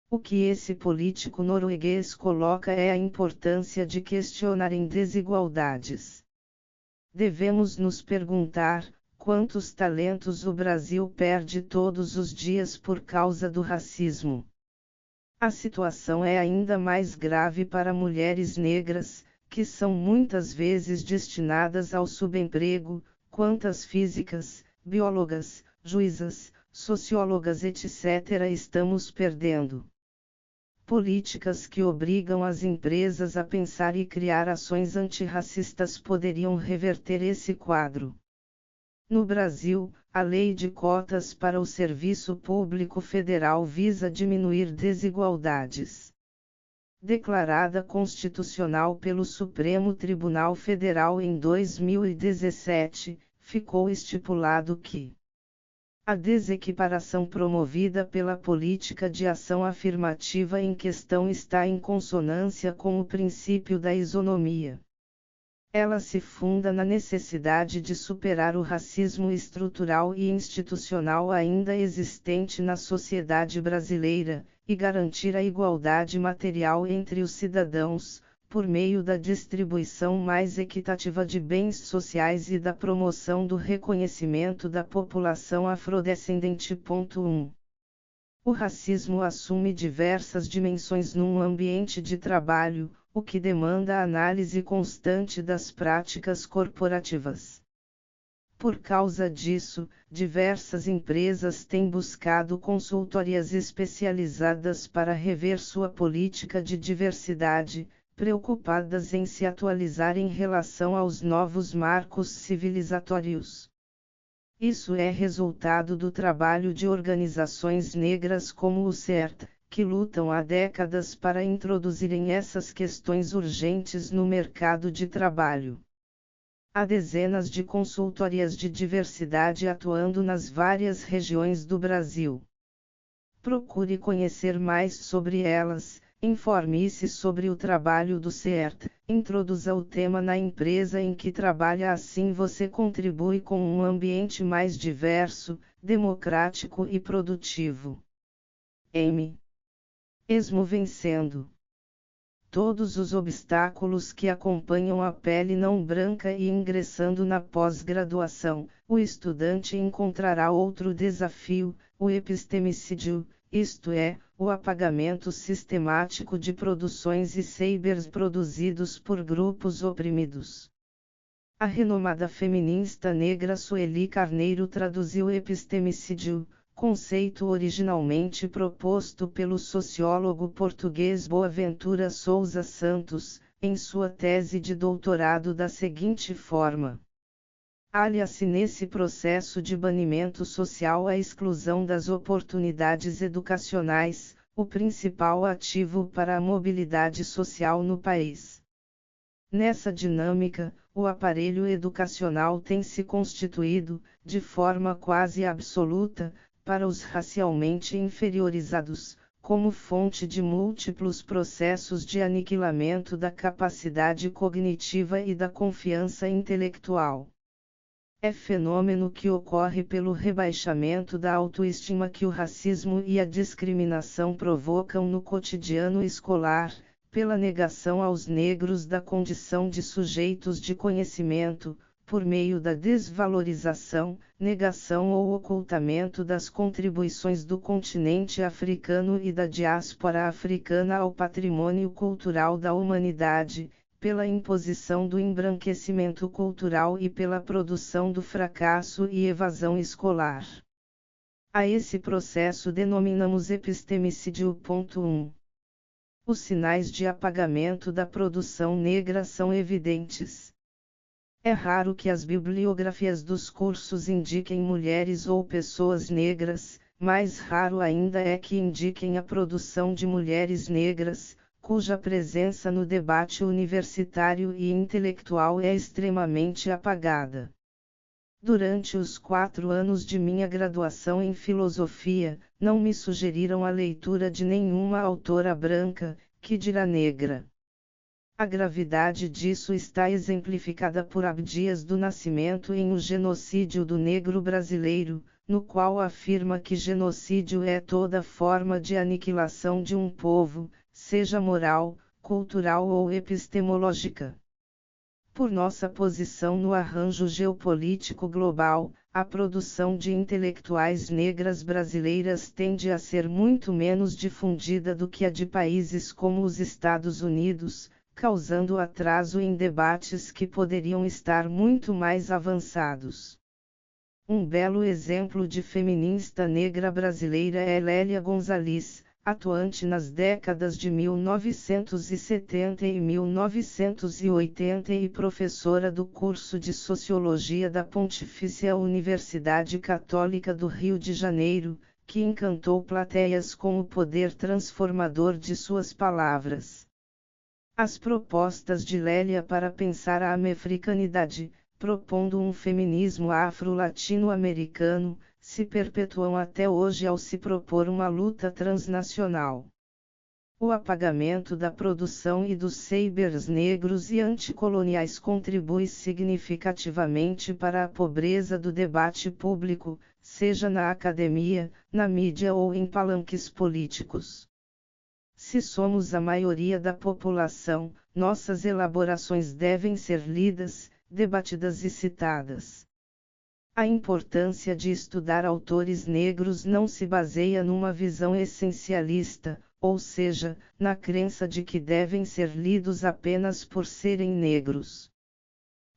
O que esse político norueguês coloca é a importância de questionarem desigualdades. Devemos nos perguntar: quantos talentos o Brasil perde todos os dias por causa do racismo? A situação é ainda mais grave para mulheres negras, que são muitas vezes destinadas ao subemprego. Quantas físicas, biólogas, juízas, sociólogas etc. estamos perdendo? Políticas que obrigam as empresas a pensar e criar ações antirracistas poderiam reverter esse quadro. No Brasil, a Lei de Cotas para o Serviço Público Federal visa diminuir desigualdades. Declarada constitucional pelo Supremo Tribunal Federal em 2017, ficou estipulado que a desequiparação promovida pela política de ação afirmativa em questão está em consonância com o princípio da isonomia. Ela se funda na necessidade de superar o racismo estrutural e institucional ainda existente na sociedade brasileira, e garantir a igualdade material entre os cidadãos, por meio da distribuição mais equitativa de bens sociais e da promoção do reconhecimento da população afrodescendente. 1. O racismo assume diversas dimensões num ambiente de trabalho, o que demanda a análise constante das práticas corporativas. Por causa disso, diversas empresas têm buscado consultorias especializadas para rever sua política de diversidade, preocupadas em se atualizar em relação aos novos marcos civilizatórios. Isso é resultado do trabalho de organizações negras como o CERT, que lutam há décadas para introduzirem essas questões urgentes no mercado de trabalho. Há dezenas de consultorias de diversidade atuando nas várias regiões do Brasil. Procure conhecer mais sobre elas, informe-se sobre o trabalho do CERT, introduza o tema na empresa em que trabalha, assim você contribui com um ambiente mais diverso, democrático e produtivo. M. Esmo vencendo. todos os obstáculos que acompanham a pele não branca e ingressando na pós-graduação, o estudante encontrará outro desafio, o epistemicídio, isto é, o apagamento sistemático de produções e sabers produzidos por grupos oprimidos. A renomada feminista negra Sueli Carneiro traduziu epistemicídio, conceito originalmente proposto pelo sociólogo português Boaventura Sousa Santos, em sua tese de doutorado da seguinte forma: alia-se nesse processo de banimento social a exclusão das oportunidades educacionais, o principal ativo para a mobilidade social no país. Nessa dinâmica, o aparelho educacional tem se constituído, de forma quase absoluta, para os racialmente inferiorizados, como fonte de múltiplos processos de aniquilamento da capacidade cognitiva e da confiança intelectual. É fenômeno que ocorre pelo rebaixamento da autoestima que o racismo e a discriminação provocam no cotidiano escolar, pela negação aos negros da condição de sujeitos de conhecimento, por meio da desvalorização, negação ou ocultamento das contribuições do continente africano e da diáspora africana ao patrimônio cultural da humanidade, pela imposição do embranquecimento cultural e pela produção do fracasso e evasão escolar. A esse processo denominamos epistemicídio. 1. Os sinais de apagamento da produção negra são evidentes. É raro que as bibliografias dos cursos indiquem mulheres ou pessoas negras, mais raro ainda é que indiquem a produção de mulheres negras, cuja presença no debate universitário e intelectual é extremamente apagada. Durante os 4 anos de minha graduação em filosofia, não me sugeriram a leitura de nenhuma autora branca, que dirá negra. A gravidade disso está exemplificada por Abdias do Nascimento em O Genocídio do Negro Brasileiro, no qual afirma que genocídio é toda forma de aniquilação de um povo, seja moral, cultural ou epistemológica. Por nossa posição no arranjo geopolítico global, a produção de intelectuais negras brasileiras tende a ser muito menos difundida do que a de países como os Estados Unidos, causando atraso em debates que poderiam estar muito mais avançados. Um belo exemplo de feminista negra brasileira é Lélia Gonzalez, atuante nas décadas de 1970 e 1980 e professora do curso de Sociologia da Pontifícia Universidade Católica do Rio de Janeiro, que encantou plateias com o poder transformador de suas palavras. As propostas de Lélia para pensar a americanidade, propondo um feminismo afro-latino-americano, se perpetuam até hoje ao se propor uma luta transnacional. O apagamento da produção e dos sabers negros e anticoloniais contribui significativamente para a pobreza do debate público, seja na academia, na mídia ou em palanques políticos. Se somos a maioria da população, nossas elaborações devem ser lidas, debatidas e citadas. A importância de estudar autores negros não se baseia numa visão essencialista, ou seja, na crença de que devem ser lidos apenas por serem negros.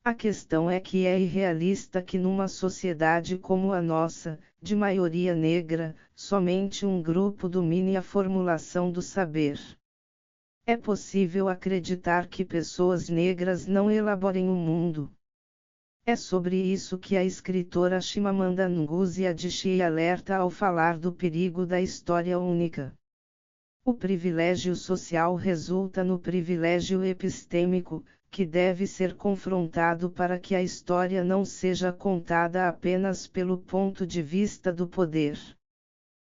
A questão é que é irrealista que numa sociedade como a nossa, de maioria negra, somente um grupo domine a formulação do saber. É possível acreditar que pessoas negras não elaborem o mundo. É sobre isso que a escritora Chimamanda Ngozi Adichie alerta ao falar do perigo da história única. O privilégio social resulta no privilégio epistêmico, que deve ser confrontado para que a história não seja contada apenas pelo ponto de vista do poder.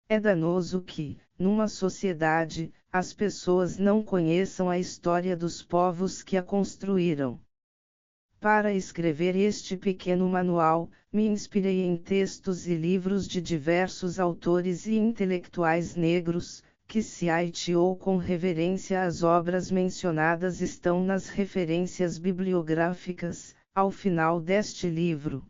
É danoso que, numa sociedade, as pessoas não conheçam a história dos povos que a construíram. Para escrever este pequeno manual, me inspirei em textos e livros de diversos autores e intelectuais negros, que se haiteou com reverência às obras mencionadas estão nas referências bibliográficas, ao final deste livro.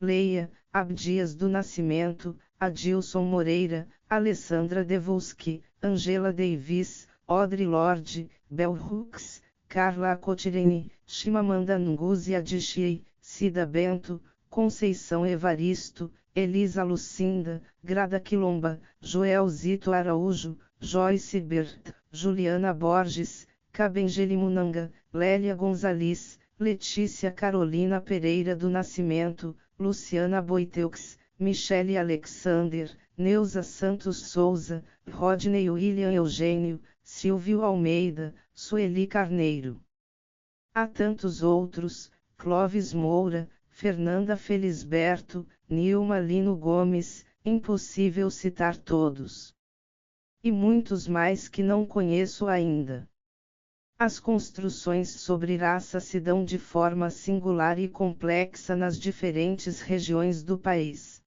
Leia, Abdias do Nascimento, Adilson Moreira, Alessandra Devolsky, Angela Davis, Audre Lorde, Bell Hooks, Carla Cotirene, Chimamanda Ngozi Adichie, Cida Bento, Conceição Evaristo, Elisa Lucinda, Grada Quilomba, Joel Zito Araújo, Joyce Bert, Juliana Borges, Kabengeli Munanga, Lélia Gonzalez, Letícia Carolina Pereira do Nascimento, Luciana Boiteux, Michele Alexander, Neuza Santos Souza, Rodney William Eugênio, Silvio Almeida, Sueli Carneiro. Há tantos outros, Clóvis Moura, Fernanda Felisberto, Nilma Lino Gomes, impossível citar todos. E muitos mais que não conheço ainda. As construções sobre raça se dão de forma singular e complexa nas diferentes regiões do país.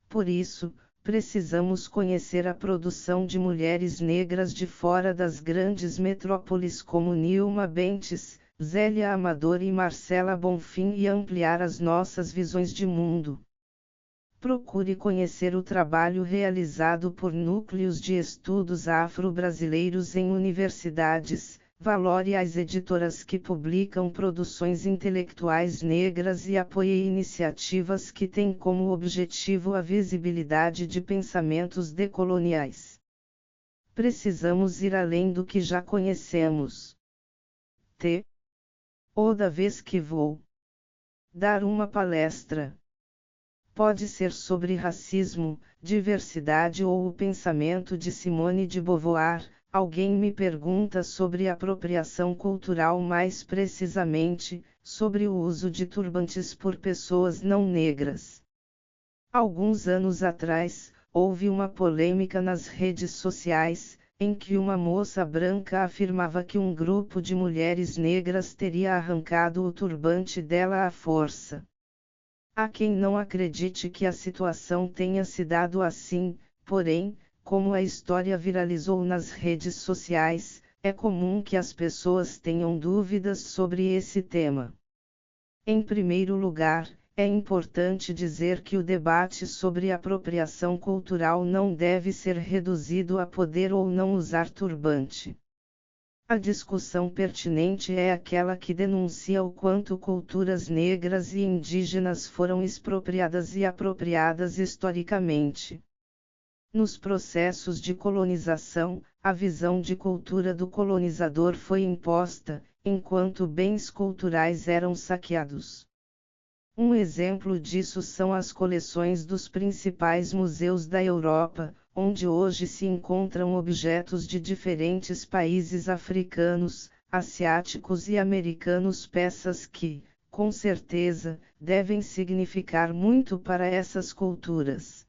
Por isso, precisamos conhecer a produção de mulheres negras de fora das grandes metrópoles como Nilma Bentes, Zélia Amador e Marcela Bonfim e ampliar as nossas visões de mundo. Procure conhecer o trabalho realizado por núcleos de estudos afro-brasileiros em universidades. Valore as editoras que publicam produções intelectuais negras e apoie iniciativas que têm como objetivo a visibilidade de pensamentos decoloniais. Precisamos ir além do que já conhecemos. Da vez que vou dar uma palestra. Pode ser sobre racismo, diversidade ou o pensamento de Simone de Beauvoir. Alguém me pergunta sobre apropriação cultural, mais precisamente, sobre o uso de turbantes por pessoas não negras. Alguns anos atrás, houve uma polêmica nas redes sociais, em que uma moça branca afirmava que um grupo de mulheres negras teria arrancado o turbante dela à força. Há quem não acredite que a situação tenha se dado assim, porém, como a história viralizou nas redes sociais, é comum que as pessoas tenham dúvidas sobre esse tema. Em primeiro lugar, é importante dizer que o debate sobre apropriação cultural não deve ser reduzido a poder ou não usar turbante. A discussão pertinente é aquela que denuncia o quanto culturas negras e indígenas foram expropriadas e apropriadas historicamente. Nos processos de colonização, a visão de cultura do colonizador foi imposta, enquanto bens culturais eram saqueados. Um exemplo disso são as coleções dos principais museus da Europa, onde hoje se encontram objetos de diferentes países africanos, asiáticos e americanos, peças que, com certeza, devem significar muito para essas culturas.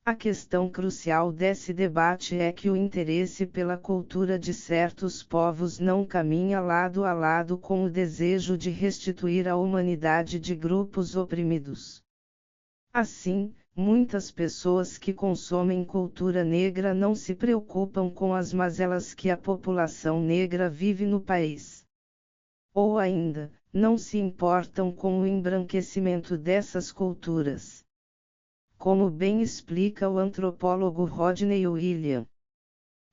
A questão crucial desse debate é que o interesse pela cultura de certos povos não caminha lado a lado com o desejo de restituir a humanidade de grupos oprimidos. Assim, muitas pessoas que consomem cultura negra não se preocupam com as mazelas que a população negra vive no país. Ou ainda, não se importam com o embranquecimento dessas culturas. Como bem explica o antropólogo Rodney William,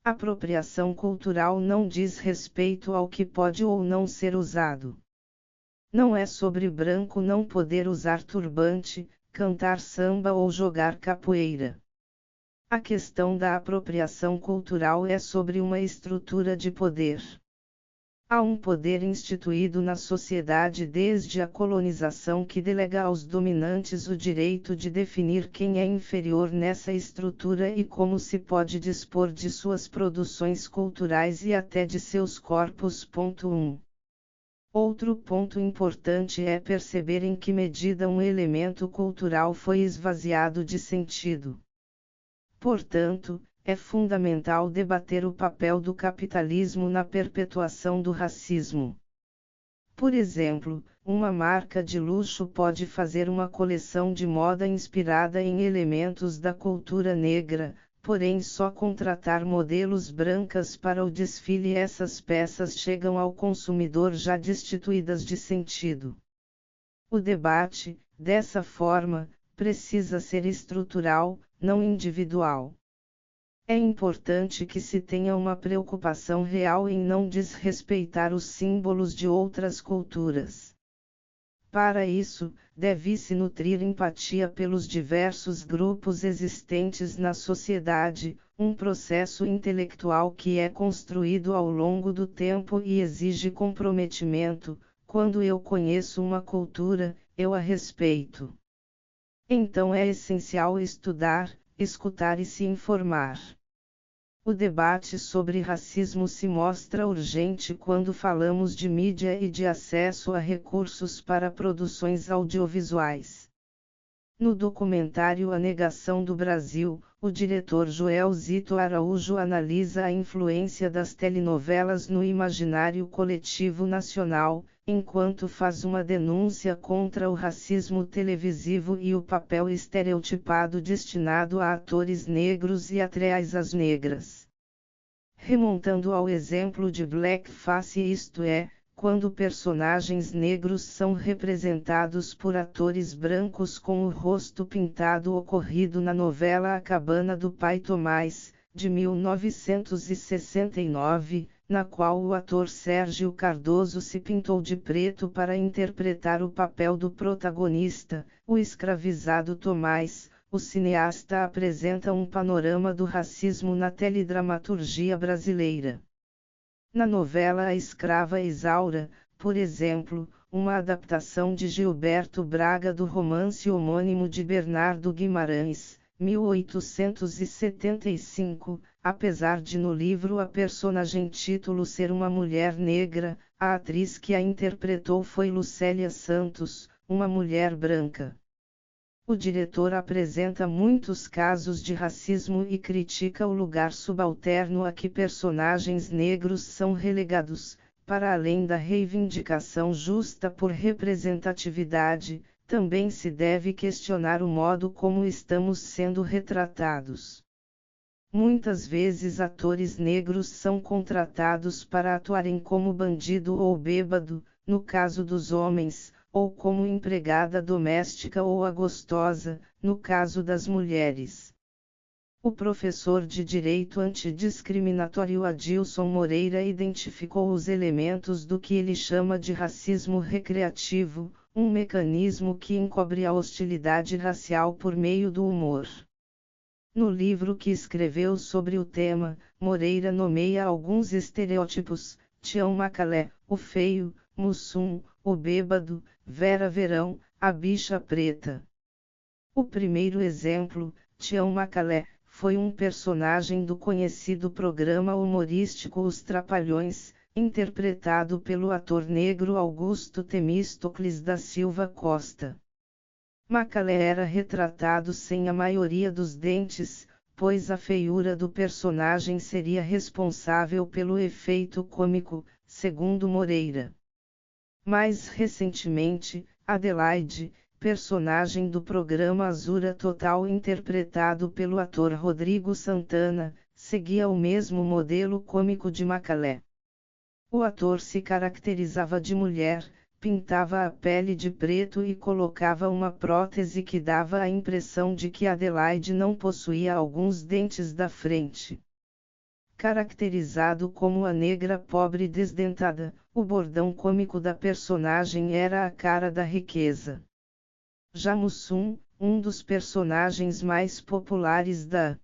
apropriação cultural não diz respeito ao que pode ou não ser usado. Não é sobre branco não poder usar turbante, cantar samba ou jogar capoeira. A questão da apropriação cultural é sobre uma estrutura de poder. Há um poder instituído na sociedade desde a colonização que delega aos dominantes o direito de definir quem é inferior nessa estrutura e como se pode dispor de suas produções culturais e até de seus corpos. 1. Outro ponto importante é perceber em que medida um elemento cultural foi esvaziado de sentido. Portanto, é fundamental debater o papel do capitalismo na perpetuação do racismo. Por exemplo, uma marca de luxo pode fazer uma coleção de moda inspirada em elementos da cultura negra, porém só contratar modelos brancas para o desfile, essas peças chegam ao consumidor já destituídas de sentido. O debate, dessa forma, precisa ser estrutural, não individual. É importante que se tenha uma preocupação real em não desrespeitar os símbolos de outras culturas. Para isso, deve-se nutrir empatia pelos diversos grupos existentes na sociedade, um processo intelectual que é construído ao longo do tempo e exige comprometimento. Quando eu conheço uma cultura, eu a respeito. Então é essencial estudar, escutar e se informar. O debate sobre racismo se mostra urgente quando falamos de mídia e de acesso a recursos para produções audiovisuais. No documentário A Negação do Brasil, o diretor Joel Zito Araújo analisa a influência das telenovelas no imaginário coletivo nacional, enquanto faz uma denúncia contra o racismo televisivo e o papel estereotipado destinado a atores negros e atrizes negras. Remontando ao exemplo de blackface, isto é, quando personagens negros são representados por atores brancos com o rosto pintado, ocorrido na novela A Cabana do Pai Tomás, de 1969, na qual o ator Sérgio Cardoso se pintou de preto para interpretar o papel do protagonista, o escravizado Tomás. O cineasta apresenta um panorama do racismo na teledramaturgia brasileira. Na novela A Escrava Isaura, por exemplo, uma adaptação de Gilberto Braga do romance homônimo de Bernardo Guimarães, 1875, apesar de no livro a personagem título ser uma mulher negra, a atriz que a interpretou foi Lucélia Santos, uma mulher branca. O diretor apresenta muitos casos de racismo e critica o lugar subalterno a que personagens negros são relegados. Para além da reivindicação justa por representatividade, também se deve questionar o modo como estamos sendo retratados. Muitas vezes atores negros são contratados para atuarem como bandido ou bêbado, no caso dos homens, ou como empregada doméstica ou a gostosa, no caso das mulheres. O professor de Direito Antidiscriminatório Adilson Moreira identificou os elementos do que ele chama de racismo recreativo, um mecanismo que encobre a hostilidade racial por meio do humor. No livro que escreveu sobre o tema, Moreira nomeia alguns estereótipos: Tião Macalé, o feio, Mussum, o bêbado, Vera Verão, a bicha preta. O primeiro exemplo, Tião Macalé, foi um personagem do conhecido programa humorístico Os Trapalhões, interpretado pelo ator negro Augusto Temístocles da Silva Costa. Macalé era retratado sem a maioria dos dentes, pois a feiura do personagem seria responsável pelo efeito cômico, segundo Moreira. Mais recentemente, Adelaide, personagem do programa Azura Total interpretado pelo ator Rodrigo Santana, seguia o mesmo modelo cômico de Macalé. O ator se caracterizava de mulher, pintava a pele de preto e colocava uma prótese que dava a impressão de que Adelaide não possuía alguns dentes da frente. Caracterizado como a negra pobre desdentada, o bordão cômico da personagem era a cara da riqueza. Já Mussum, um dos personagens mais populares da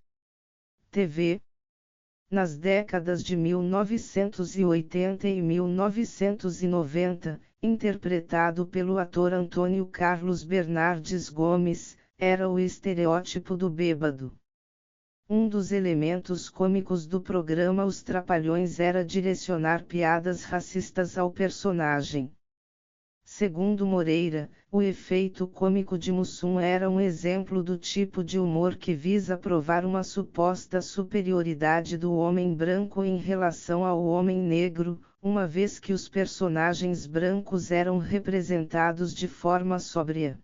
TV, nas décadas de 1980 e 1990, interpretado pelo ator Antônio Carlos Bernardes Gomes, era o estereótipo do bêbado. Um dos elementos cômicos do programa Os Trapalhões era direcionar piadas racistas ao personagem. Segundo Moreira, o efeito cômico de Mussum era um exemplo do tipo de humor que visa provar uma suposta superioridade do homem branco em relação ao homem negro, uma vez que os personagens brancos eram representados de forma sóbria.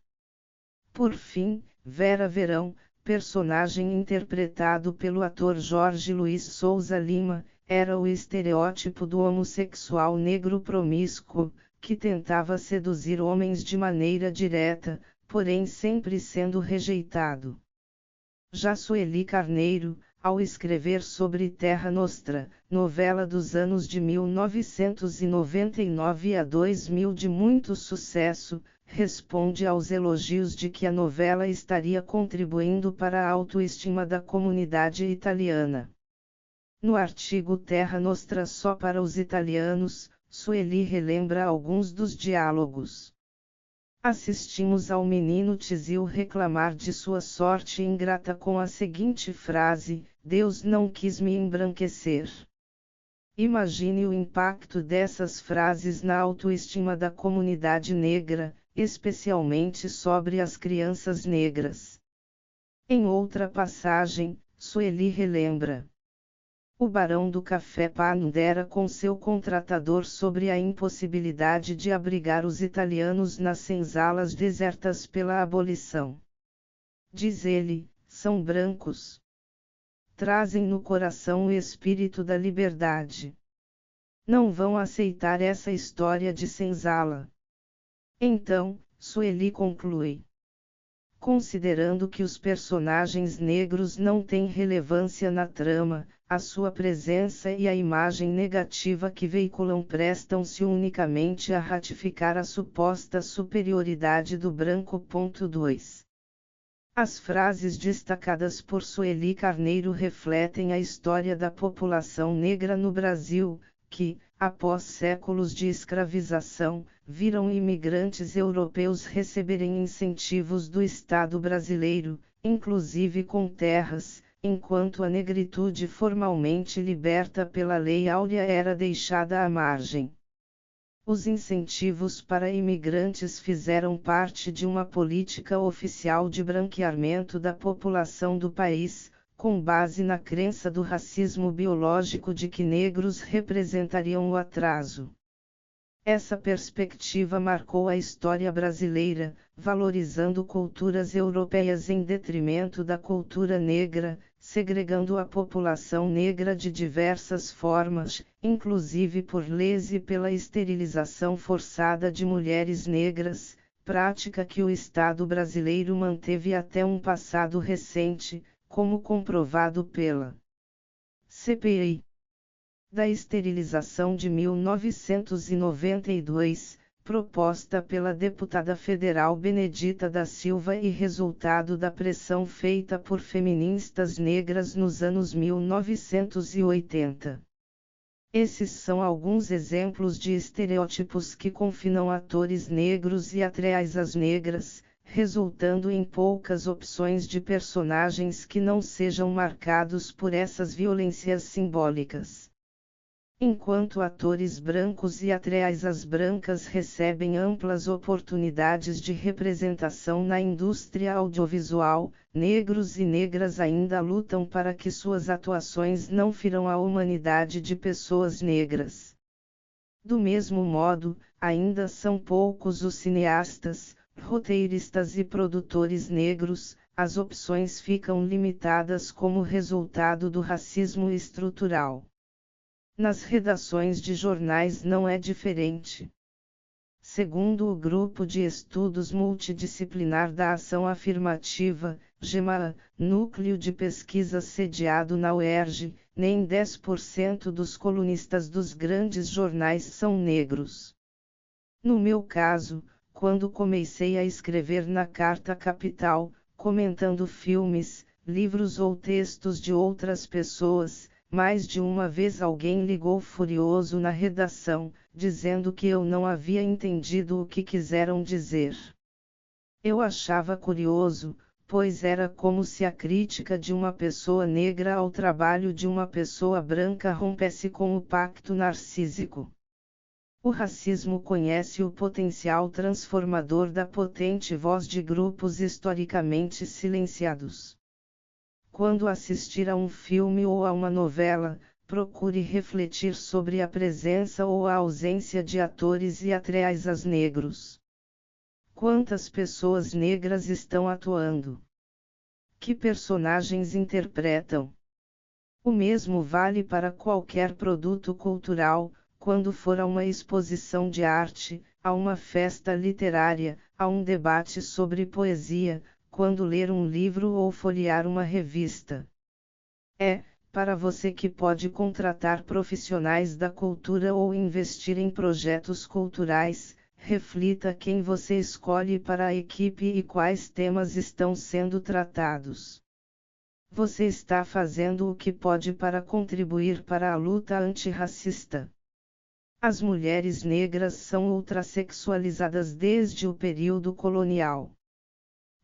Por fim, Vera Verão, personagem interpretado pelo ator Jorge Luiz Souza Lima, era o estereótipo do homossexual negro promíscuo, que tentava seduzir homens de maneira direta, porém sempre sendo rejeitado. Já Sueli Carneiro, ao escrever sobre Terra Nostra, novela dos anos de 1999 a 2000 de muito sucesso, responde aos elogios de que a novela estaria contribuindo para a autoestima da comunidade italiana. No artigo Terra Nostra só para os italianos, Sueli relembra alguns dos diálogos. Assistimos ao menino Tizio reclamar de sua sorte ingrata com a seguinte frase: Deus não quis me embranquecer. Imagine o impacto dessas frases na autoestima da comunidade negra, especialmente sobre as crianças negras. Em outra passagem, Sueli relembra: o barão do café pondera com seu contratador sobre a impossibilidade de abrigar os italianos nas senzalas desertas pela abolição. Diz ele, são brancos. Trazem no coração o espírito da liberdade. Não vão aceitar essa história de senzala. Então, Sueli conclui: considerando que os personagens negros não têm relevância na trama, a sua presença e a imagem negativa que veiculam prestam-se unicamente a ratificar a suposta superioridade do branco. 2. As frases destacadas por Sueli Carneiro refletem a história da população negra no Brasil, que, após séculos de escravização, viram imigrantes europeus receberem incentivos do Estado brasileiro, inclusive com terras, enquanto a negritude formalmente liberta pela Lei Áurea era deixada à margem. Os incentivos para imigrantes fizeram parte de uma política oficial de branqueamento da população do país, com base na crença do racismo biológico de que negros representariam o atraso. Essa perspectiva marcou a história brasileira, valorizando culturas europeias em detrimento da cultura negra, segregando a população negra de diversas formas, inclusive por leis e pela esterilização forçada de mulheres negras, prática que o Estado brasileiro manteve até um passado recente, como comprovado pela CPI da esterilização de 1992, proposta pela deputada federal Benedita da Silva e resultado da pressão feita por feministas negras nos anos 1980. Esses são alguns exemplos de estereótipos que confinam atores negros e atrizes negras, resultando em poucas opções de personagens que não sejam marcados por essas violências simbólicas. Enquanto atores brancos e atrizes brancas recebem amplas oportunidades de representação na indústria audiovisual, negros e negras ainda lutam para que suas atuações não firam a humanidade de pessoas negras. Do mesmo modo, ainda são poucos os cineastas, roteiristas e produtores negros, as opções ficam limitadas como resultado do racismo estrutural. Nas redações de jornais não é diferente. Segundo o Grupo de Estudos Multidisciplinar da Ação Afirmativa, GEMAA, núcleo de pesquisa sediado na UERJ, nem 10% dos colunistas dos grandes jornais são negros. No meu caso, quando comecei a escrever na Carta Capital, comentando filmes, livros ou textos de outras pessoas, mais de uma vez alguém ligou furioso na redação, dizendo que eu não havia entendido o que quiseram dizer. Eu achava curioso, pois era como se a crítica de uma pessoa negra ao trabalho de uma pessoa branca rompesse com o pacto narcísico. O racismo conhece o potencial transformador da potente voz de grupos historicamente silenciados. Quando assistir a um filme ou a uma novela, procure refletir sobre a presença ou a ausência de atores e atrizes negros. Quantas pessoas negras estão atuando? Que personagens interpretam? O mesmo vale para qualquer produto cultural, quando for a uma exposição de arte, a uma festa literária, a um debate sobre poesia, quando ler um livro ou folhear uma revista. Para você que pode contratar profissionais da cultura ou investir em projetos culturais, reflita quem você escolhe para a equipe e quais temas estão sendo tratados. Você está fazendo o que pode para contribuir para a luta antirracista. As mulheres negras são ultrassexualizadas desde o período colonial.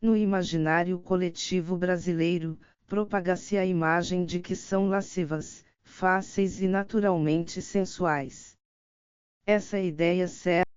No imaginário coletivo brasileiro, propaga-se a imagem de que são lascivas, fáceis e naturalmente sensuais. Essa ideia serve